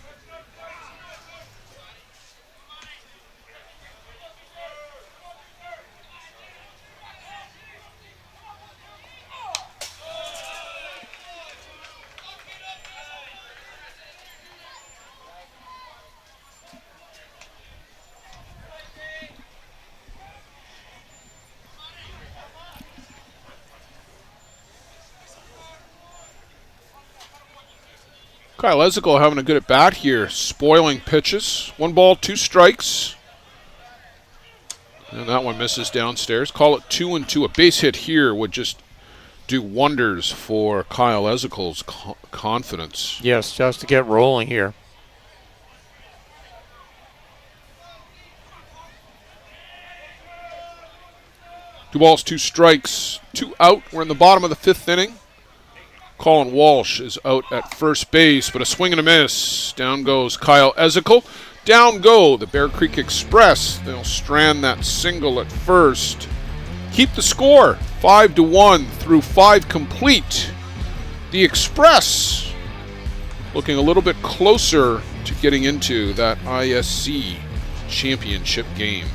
Kyle Ezekiel having a good at bat here, spoiling pitches. 1 ball, 2 strikes. And that one misses downstairs. Call it 2-2. A base hit here would just do wonders for Kyle Ezekiel's confidence. Yes, just to get rolling here. Two balls, 2 strikes, 2 out. We're in the bottom of the 5th inning. Colin Walsh is out at first base, but a swing and a miss. Down goes Kyle Ezekiel. Down go the Bear Creek Express. They'll strand that single at first. Keep the score, 5-1 through 5 complete. The Express looking a little bit closer to getting into that ISC championship game.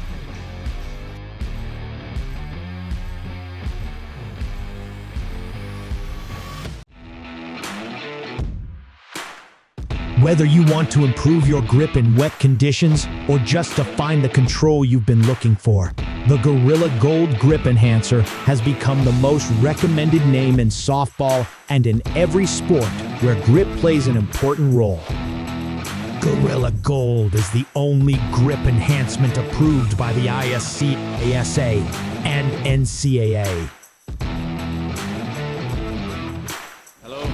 Whether you want to improve your grip in wet conditions or just to find the control you've been looking for, the Gorilla Gold Grip Enhancer has become the most recommended name in softball and in every sport where grip plays an important role. Gorilla Gold is the only grip enhancement approved by the ISC, ASA, and NCAA.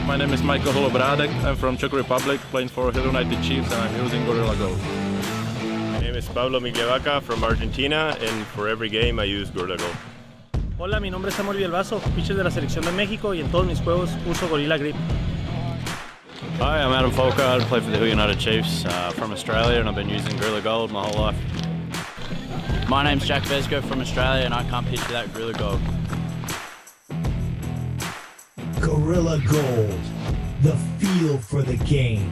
My name is Michael Holobradek. I'm from Czech Republic, playing for Hill United Chiefs, and I'm using Gorilla Gold. My name is Pablo Miglievaca from Argentina, and for every game I use Gorilla Gold. Hola, mi nombre es Samuel Villalbazo, pitcher de la Selección de México, y en todos mis juegos uso Gorilla Grip. Hi, I'm Adam Folkard, I play for the Hill United Chiefs from Australia, and I've been using Gorilla Gold my whole life. My name's Jack Vesco from Australia, and I can't pitch without Gorilla Gold. Gorilla Gold, the feel for the game.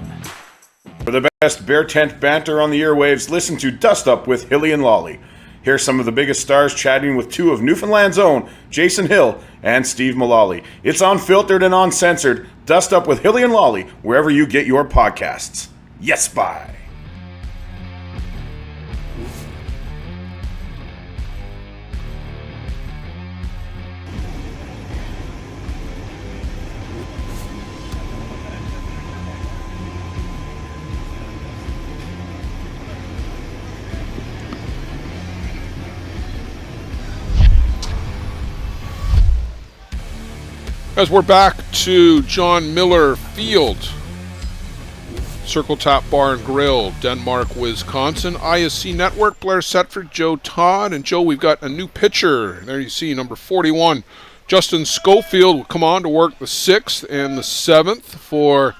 For the best Bear Tent banter on the airwaves, listen to Dust Up with Hilly and Lolly. Here's some of the biggest stars chatting with 2 of Newfoundland's own, Jason Hill and Steve Mullally. It's unfiltered and uncensored. Dust Up with Hilly and Lolly, wherever you get your podcasts. Yes, bye. As we're back to John Miller Field, Circle Tap Bar and Grill, Denmark, Wisconsin, ISC Network, Blair Setford, Joe Todd. And Joe, we've got a new pitcher. There you see number 41, Justin Schofield, will come on to work the 6th and the 7th for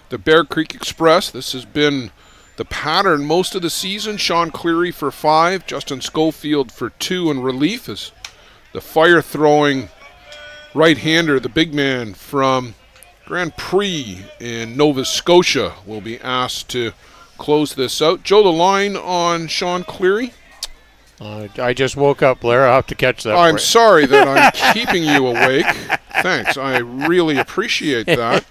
the Bear Creek Express. This has been the pattern most of the season. Sean Cleary for 5, Justin Schofield for 2 in relief as the fire-throwing right-hander, the big man from Grand Prix in Nova Scotia, will be asked to close this out. Joe, the line on Sean Cleary? I just woke up, Blair. I'll have to catch that. I'm sorry that I'm keeping you awake. Thanks. I really appreciate that.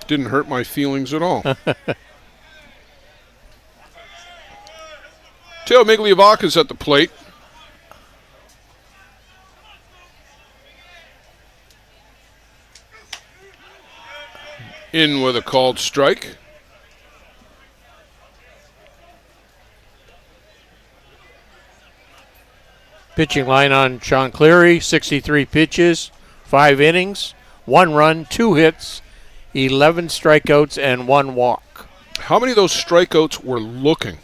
Didn't hurt my feelings at all. Teo Migliavacca's at the plate. In with a called strike. Pitching line on Sean Cleary, 63 pitches, 5 innings, 1 run, 2 hits, 11 strikeouts, and 1 walk. How many of those strikeouts were looking?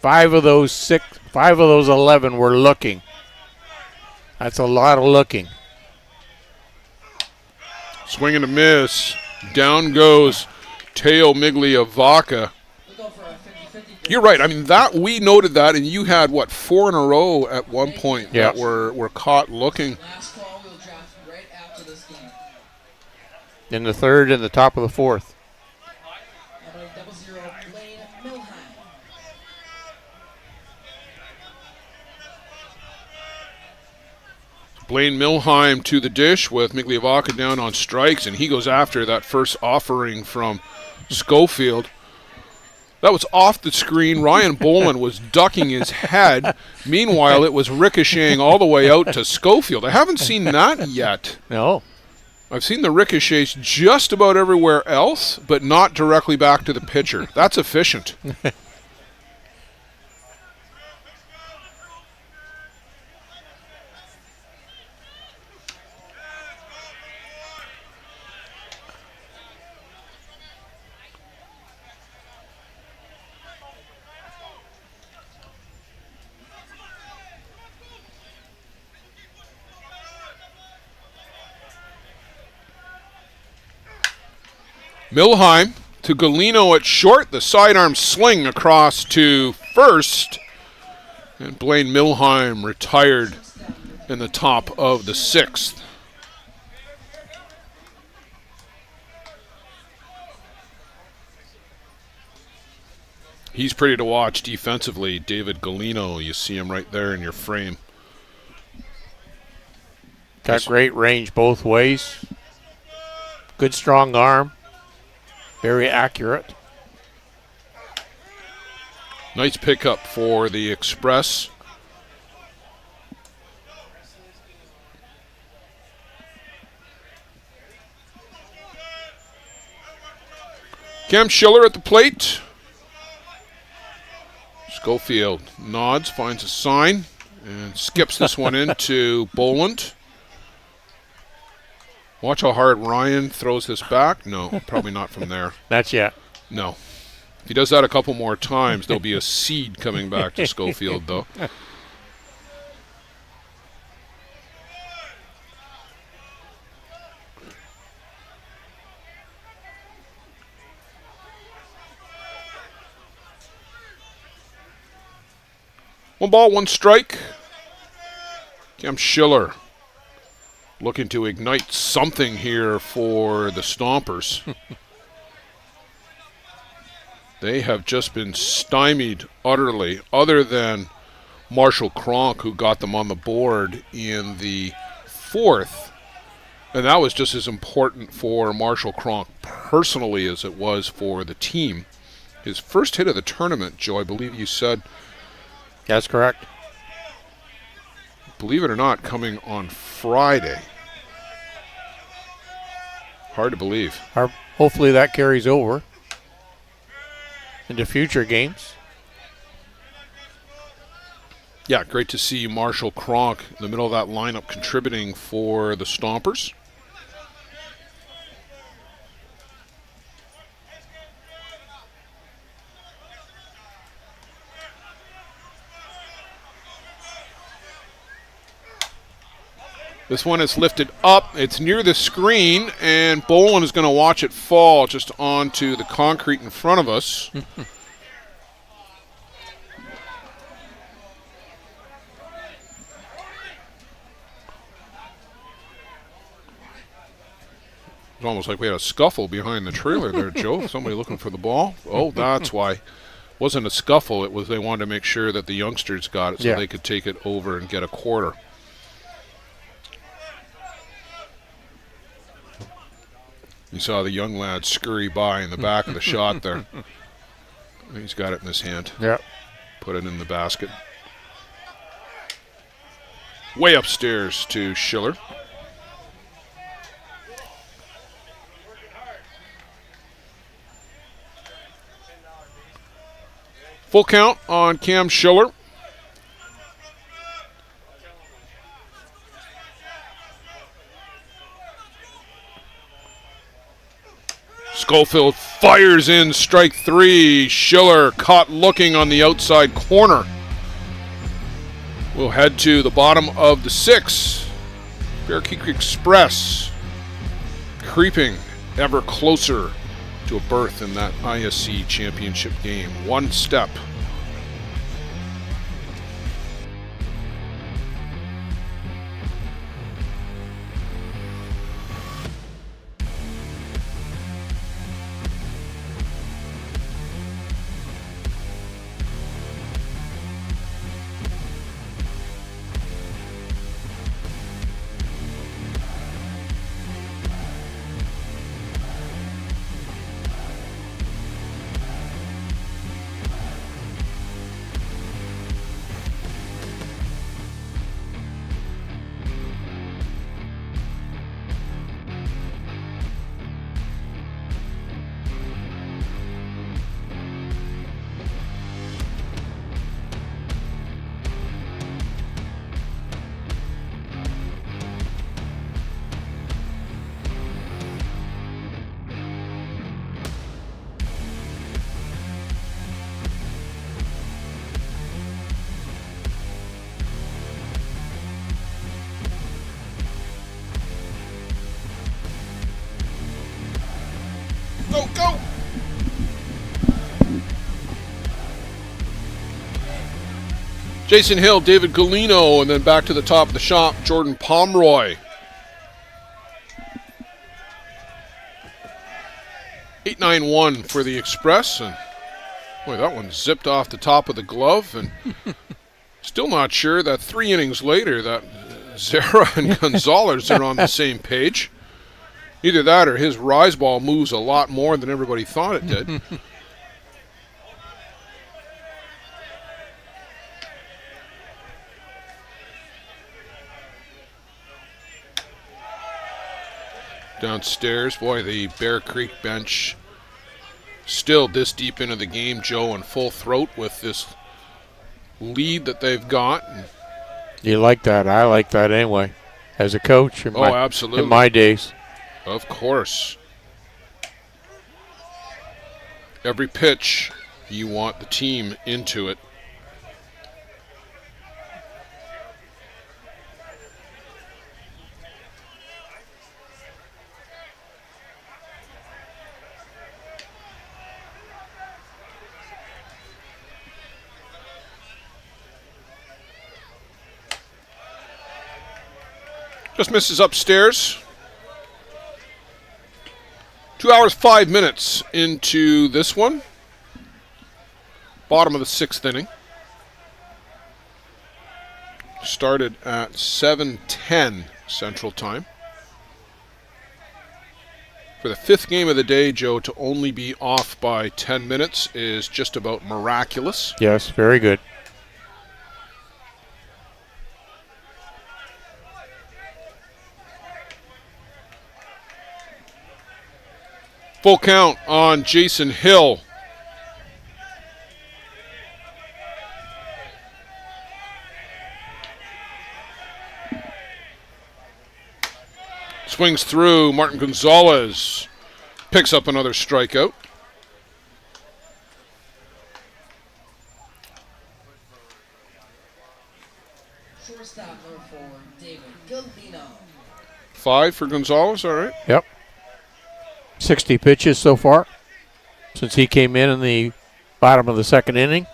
5 of those 11 were looking. That's a lot of looking. Swing and a miss. Down goes Teo Migliavacca. You're right. I mean, that we noted that, and you had, 4 in a row at one point that were caught looking. In the 3rd and the top of the 4th. Blaine Milheim to the dish with Migliavacca down on strikes, and he goes after that first offering from Schofield. That was off the screen. Ryan Boland was ducking his head. Meanwhile, it was ricocheting all the way out to Schofield. I haven't seen that yet. No. I've seen the ricochets just about everywhere else, but not directly back to the pitcher. That's efficient. Milheim to Galino at short. The sidearm sling across to first. And Blaine Milheim retired in the top of the 6th. He's pretty to watch defensively. David Galino, you see him right there in your frame. Got great range both ways. Good strong arm. Very accurate. Nice pickup for the Express. Cam Schiller at the plate. Schofield nods, finds a sign, and skips this one into Boland. Watch how hard Ryan throws this back. No, probably not from there. Not yet. No. If he does that a couple more times, there'll be a seed coming back to Schofield, though. One ball, one strike. Cam Schiller looking to ignite something here for the Stompers. They have just been stymied utterly, other than Marshall Cronk, who got them on the board in the 4th. And that was just as important for Marshall Cronk personally as it was for the team. His first hit of the tournament, Joe, I believe you said. That's correct. Believe it or not, coming on Friday. Hard to believe. Hopefully that carries over. into future games. Yeah, great to see Marshall Kronk in the middle of that lineup contributing for the Stompers. This one is lifted up. It's near the screen, and Boland is going to watch it fall just onto the concrete in front of us. It's almost like we had a scuffle behind the trailer there, Joe. Somebody looking for the ball. Oh, that's why. It wasn't a scuffle. It was they wanted to make sure that the youngsters got it so they could take it over and get a quarter. You saw the young lad scurry by in the back of the shot there. He's got it in his hand. Yeah. Put it in the basket. Way upstairs to Schiller. Full count on Cam Schiller. Schofield fires in strike three. Schiller caught looking on the outside corner. We'll head to the bottom of the sixth. Bear Creek Express creeping ever closer to a berth in that ISC championship game. One step. Go, go! Jason Hill, David Galino, and then back to the top of the shop, Jordan Pomeroy. 8-9-1 for the Express, and boy, that one zipped off the top of the glove, and still not sure that 3 innings later that Zara and Gonzalez are on the same page. Either that or his rise ball moves a lot more than everybody thought it did. Downstairs, boy, the Bear Creek bench still this deep into the game, Joe, in full throat with this lead that they've got. You like that? I like that anyway. As a coach, absolutely. In my days. Of course. Every pitch, you want the team into it. Just misses upstairs. 2 hours, 5 minutes into this one. Bottom of the 6th inning. Started at 7:10 Central Time. For the 5th game of the day, Joe, to only be off by 10 minutes is just about miraculous. Yes, very good. Full count on Jason Hill. Swings through. Martin Gonzalez picks up another strikeout. Shortstop number 4, David Galvino. 5 for Gonzalez, all right. Yep. 60 pitches so far since he came in the bottom of the second inning.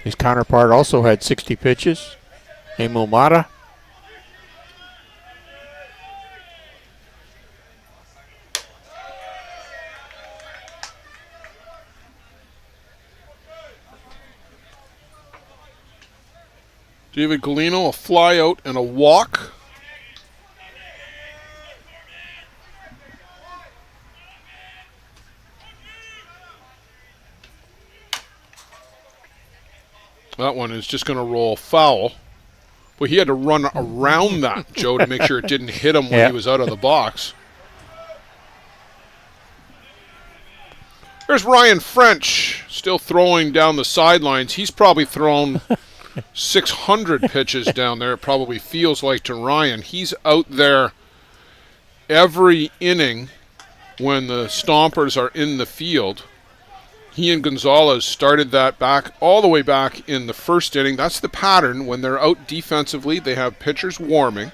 His counterpart also had 60 pitches. Emil Mata. David Galino, a fly out and a walk. That one is just going to roll foul. But he had to run around that, Joe, to make sure it didn't hit him when he was out of the box. There's Ryan French, still throwing down the sidelines. He's probably thrown 600 pitches down there, it probably feels like to Ryan. He's out there every inning when the Stompers are in the field. He and Gonzalez started that back all the way back in the first inning. That's the pattern. When they're out defensively, they have pitchers warming.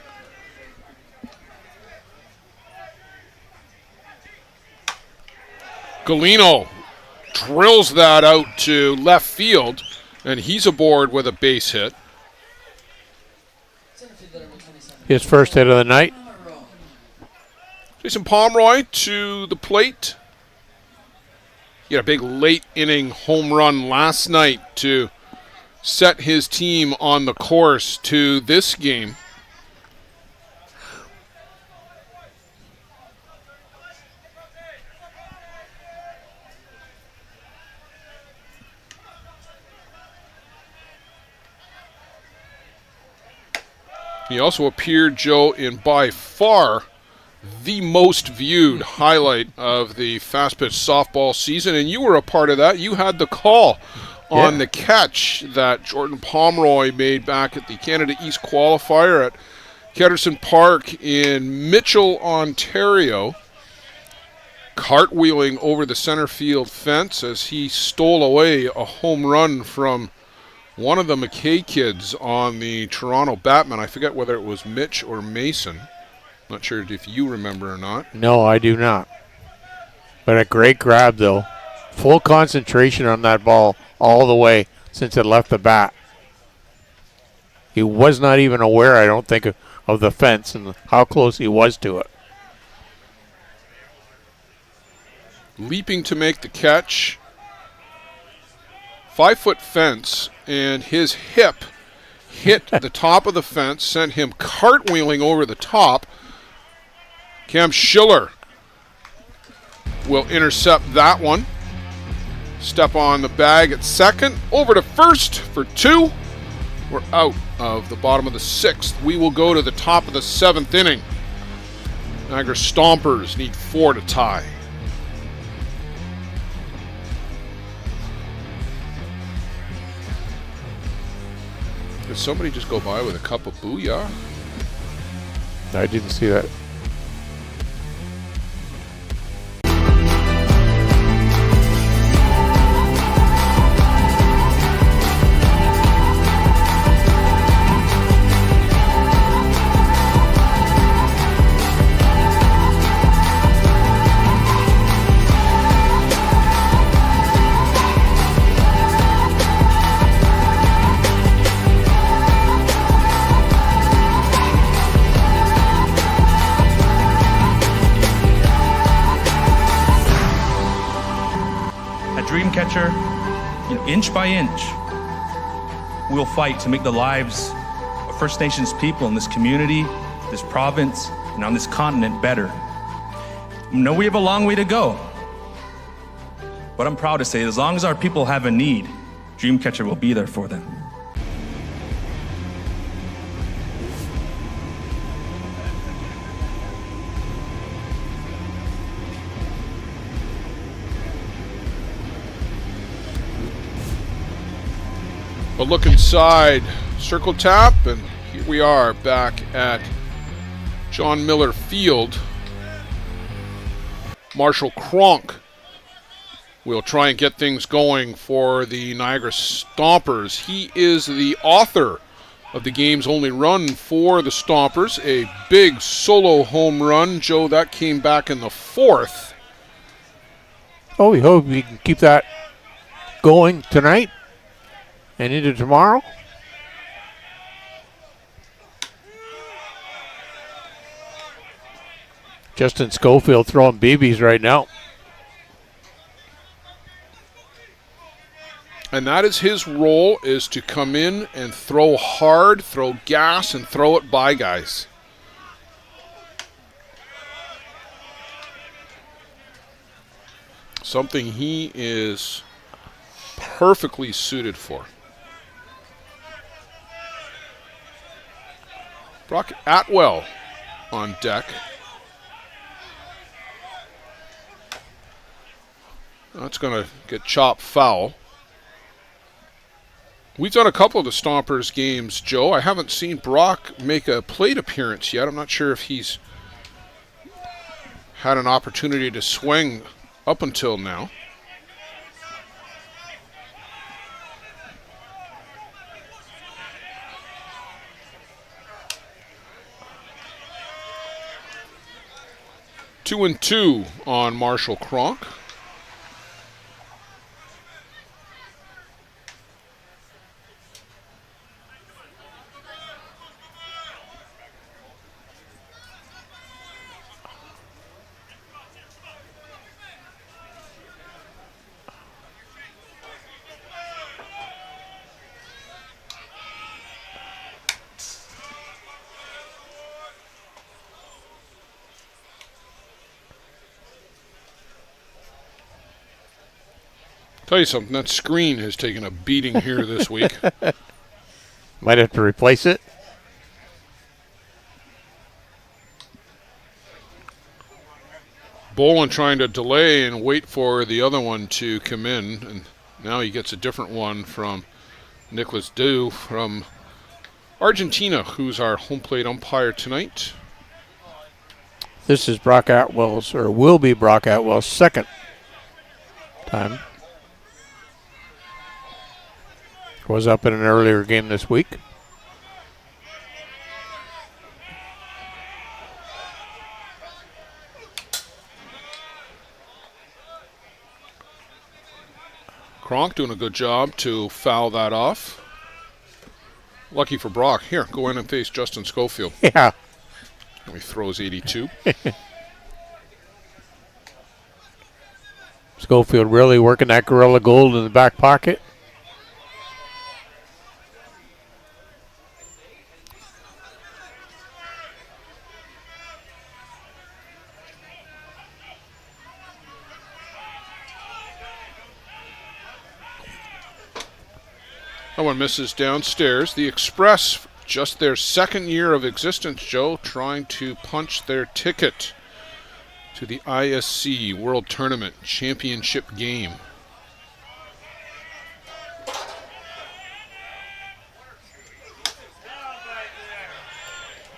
Galino drills that out to left field, and he's aboard with a base hit. His first hit of the night. Jason Pomeroy to the plate. He had a big late inning home run last night to set his team on the course to this game. He also appeared, Joe, in by far the most viewed highlight of the fast pitch softball season, and you were a part of that. You had the call on the catch that Jordan Pomeroy made back at the Canada East qualifier at Ketterson Park in Mitchell, Ontario, cartwheeling over the center field fence as he stole away a home run from one of the McKay kids on the Toronto Batman. I forget whether it was Mitch or Mason. Not sure if you remember or not. No, I do not. But a great grab, though. Full concentration on that ball all the way since it left the bat. He was not even aware, I don't think, of the fence and how close he was to it. Leaping to make the catch. 5-foot fence, and his hip hit the top of the fence, sent him cartwheeling over the top. Cam Schiller will intercept that one. Step on the bag at second. Over to first for 2. We're out of the bottom of the 6th. We will go to the top of the 7th inning. Niagara Stompers need 4 to tie. Did somebody just go by with a cup of booyah? I didn't see that. Catcher, inch by inch, we'll fight to make the lives of First Nations people in this community, this province, and on this continent better. I know we have a long way to go, but I'm proud to say as long as our people have a need, Dreamcatcher will be there for them. But look inside circle tap, and here we are back at John Miller Field. Marshall Cronk will try and get things going for the Niagara Stompers. He is the author of the game's only run for the Stompers, a big solo home run. Joe, that came back in the 4th. Oh, we hope we can keep that going tonight and into tomorrow. Justin Schofield throwing BBs right now. And that is his role, is to come in and throw hard, throw gas, and throw it by guys. Something he is perfectly suited for. Brock Atwell on deck. That's going to get chopped foul. We've done a couple of the Stompers games, Joe. I haven't seen Brock make a plate appearance yet. I'm not sure if he's had an opportunity to swing up until now. Two and two on Marshall Cronk. Tell you something, that screen has taken a beating here this week. Might have to replace it. Bolin trying to delay and wait for the other one to come in, and now he gets a different one from Nicholas Dew from Argentina, who's our home plate umpire tonight. This is Brock Atwell's, or will be Brock Atwell's second time. Was up in an earlier game this week. Cronk doing a good job to foul that off. Lucky for Brock. Here, go in and face Justin Schofield. Yeah. And he throws 82. Schofield really working that Gorilla Gold in the back pocket. That one misses downstairs. The Express, just their second year of existence, Joe, trying to punch their ticket to the ISC World Tournament Championship game.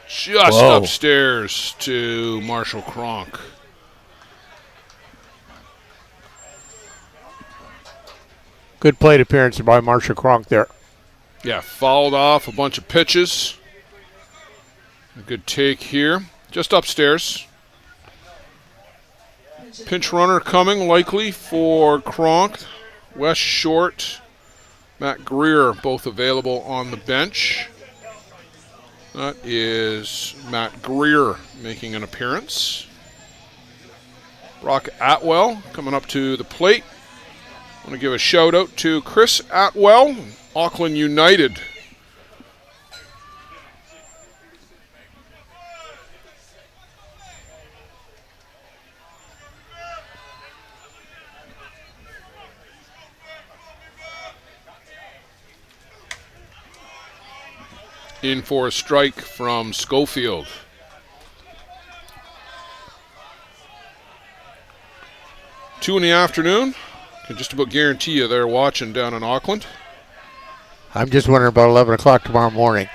Just upstairs to Marshall Cronk. Good plate appearance by Marshall Cronk there. Yeah, fouled off a bunch of pitches. A good take here. Just upstairs. Pinch runner coming likely for Cronk. Wes Short, Matt Greer both available on the bench. That is Matt Greer making an appearance. Brock Atwell coming up to the plate. I want to give a shout out to Chris Atwell, Auckland United. In for a strike from Schofield. Two in the afternoon. Can just about guarantee you they're watching down in Auckland. I'm just wondering about 11 o'clock tomorrow morning.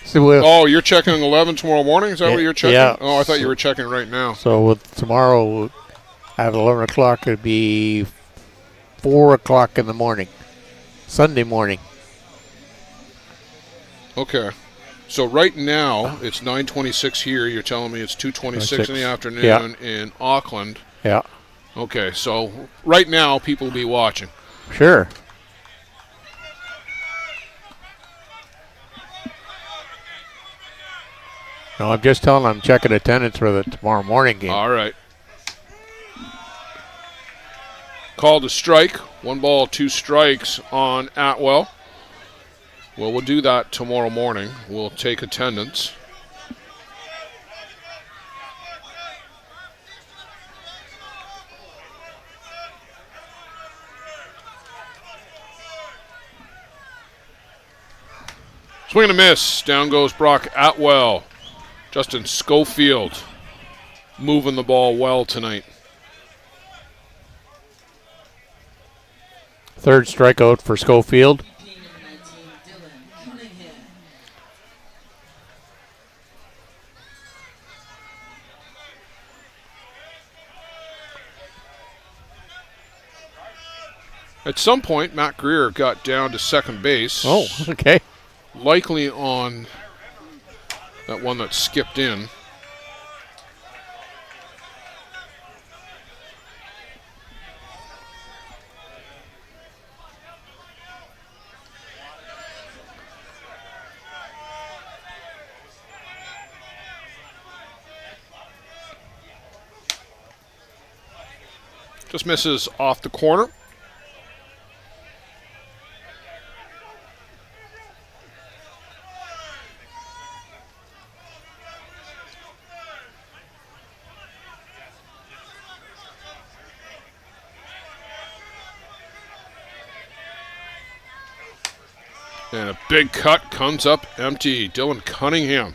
So oh, you're checking 11 tomorrow morning? Is that what you're checking? Yeah. Oh, I thought you were checking right now. So with tomorrow at 11 o'clock, it'd be 4 o'clock in the morning, Sunday morning. Okay. So right now, it's 9:26 here. You're telling me it's 2:26 in the afternoon in Auckland. Yeah. Okay, so right now, people will be watching. Sure. No, I'm just telling them I'm checking attendance for the tomorrow morning game. All right. Called a strike. 1 ball, 2 strikes on Atwell. Well, we'll do that tomorrow morning. We'll take attendance. Swing and a miss. Down goes Brock Atwell. Justin Schofield moving the ball well tonight. Third strikeout for Schofield. At some point, Matt Greer got down to second base. Oh, okay. Likely on that one that skipped in. Just misses off the corner. And a big cut comes up empty. Dylan Cunningham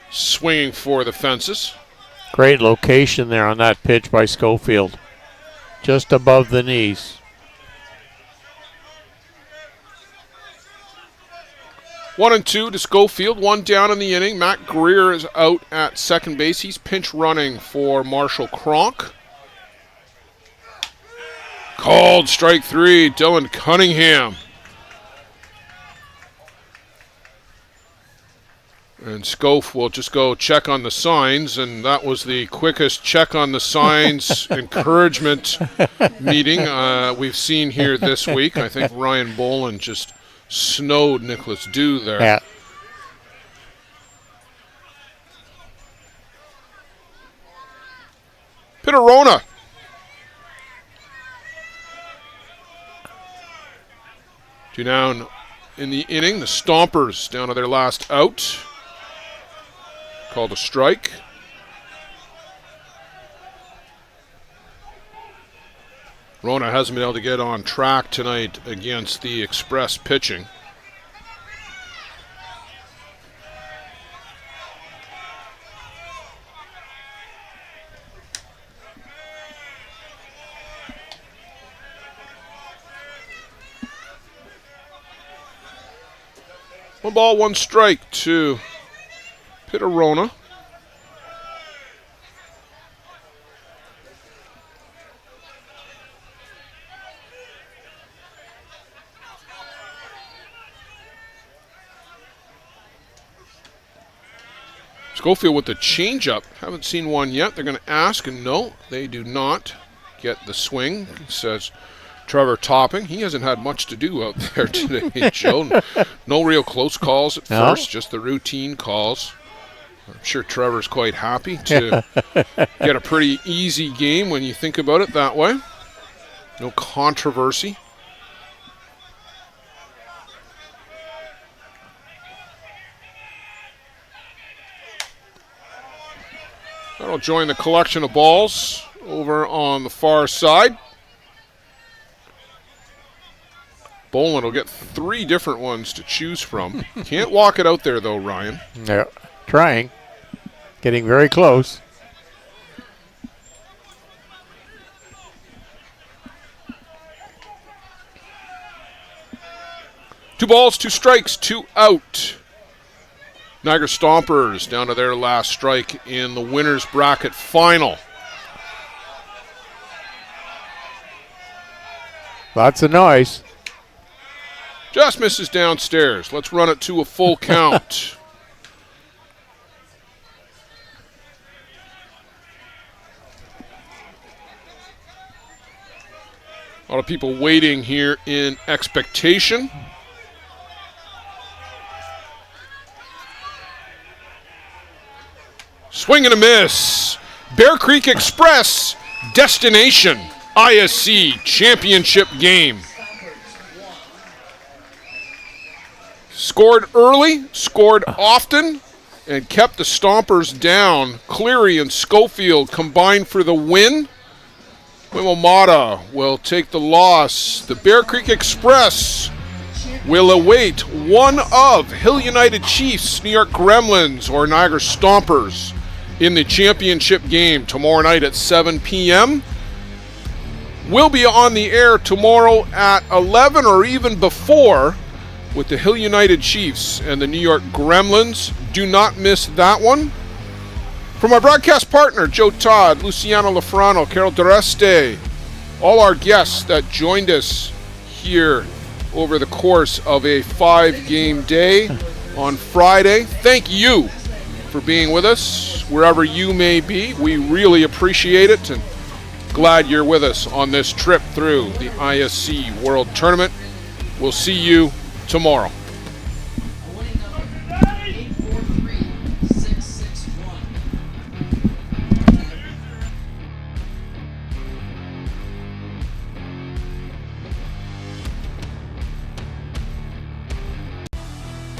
swinging for the fences. Great location there on that pitch by Schofield. Just above the knees. 1-2 to Schofield. 1 down in the inning. Matt Greer is out at second base. He's pinch running for Marshall Cronk. Called strike 3. Dylan Cunningham. And Scof will just go check on the signs, and that was the quickest check on the signs encouragement meeting we've seen here this week. I think Ryan Boland just snowed Nicholas Dew there. Yeah. Pitterona. Two down in the inning. The Stompers down to their last out. Called a strike. Rona hasn't been able to get on track tonight against the Express pitching. One ball, 1 strike to Pitterona. Schofield with the changeup. Haven't seen one yet. They're going to ask, and no, they do not get the swing, says Trevor Topping. He hasn't had much to do out there today, Joe. No real close calls at first, just the routine calls. I'm sure Trevor's quite happy to get a pretty easy game when you think about it that way. No controversy. That'll join the collection of balls over on the far side. Boland will get 3 different ones to choose from. Can't walk it out there, though, Ryan. Yeah, trying. Getting very close. 2 balls, 2 strikes, 2 out. Niagara Stompers down to their last strike in the winner's bracket final. Lots of noise. Just misses downstairs. Let's run it to a full count. A lot of people waiting here in expectation. Swing and a miss. Bear Creek Express, destination ISC championship game. Scored early, scored often, and kept the Stompers down. Cleary and Schofield combined for the win. Wimomata will take the loss. The Bear Creek Express will await one of Hill United Chiefs, New York Gremlins, or Niagara Stompers in the championship game tomorrow night at 7 p.m. We'll be on the air tomorrow at 11 or even before with the Hill United Chiefs and the New York Gremlins. Do not miss that one. For my broadcast partner, Joe Todd, Luciano Lafrano, Carol Dureste, all our guests that joined us here over the course of a 5-game day on Friday, thank you for being with us wherever you may be. We really appreciate it and glad you're with us on this trip through the ISC World Tournament. We'll see you tomorrow.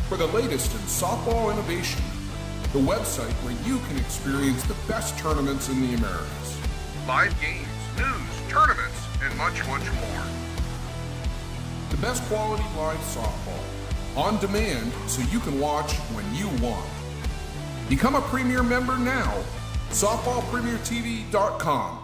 For the latest in softball innovation, the website where you can experience the best tournaments in the Americas. Live games, news, tournaments, and much, much more. The best quality live softball, on demand so you can watch when you want. Become a Premier member now, softballpremiertv.com.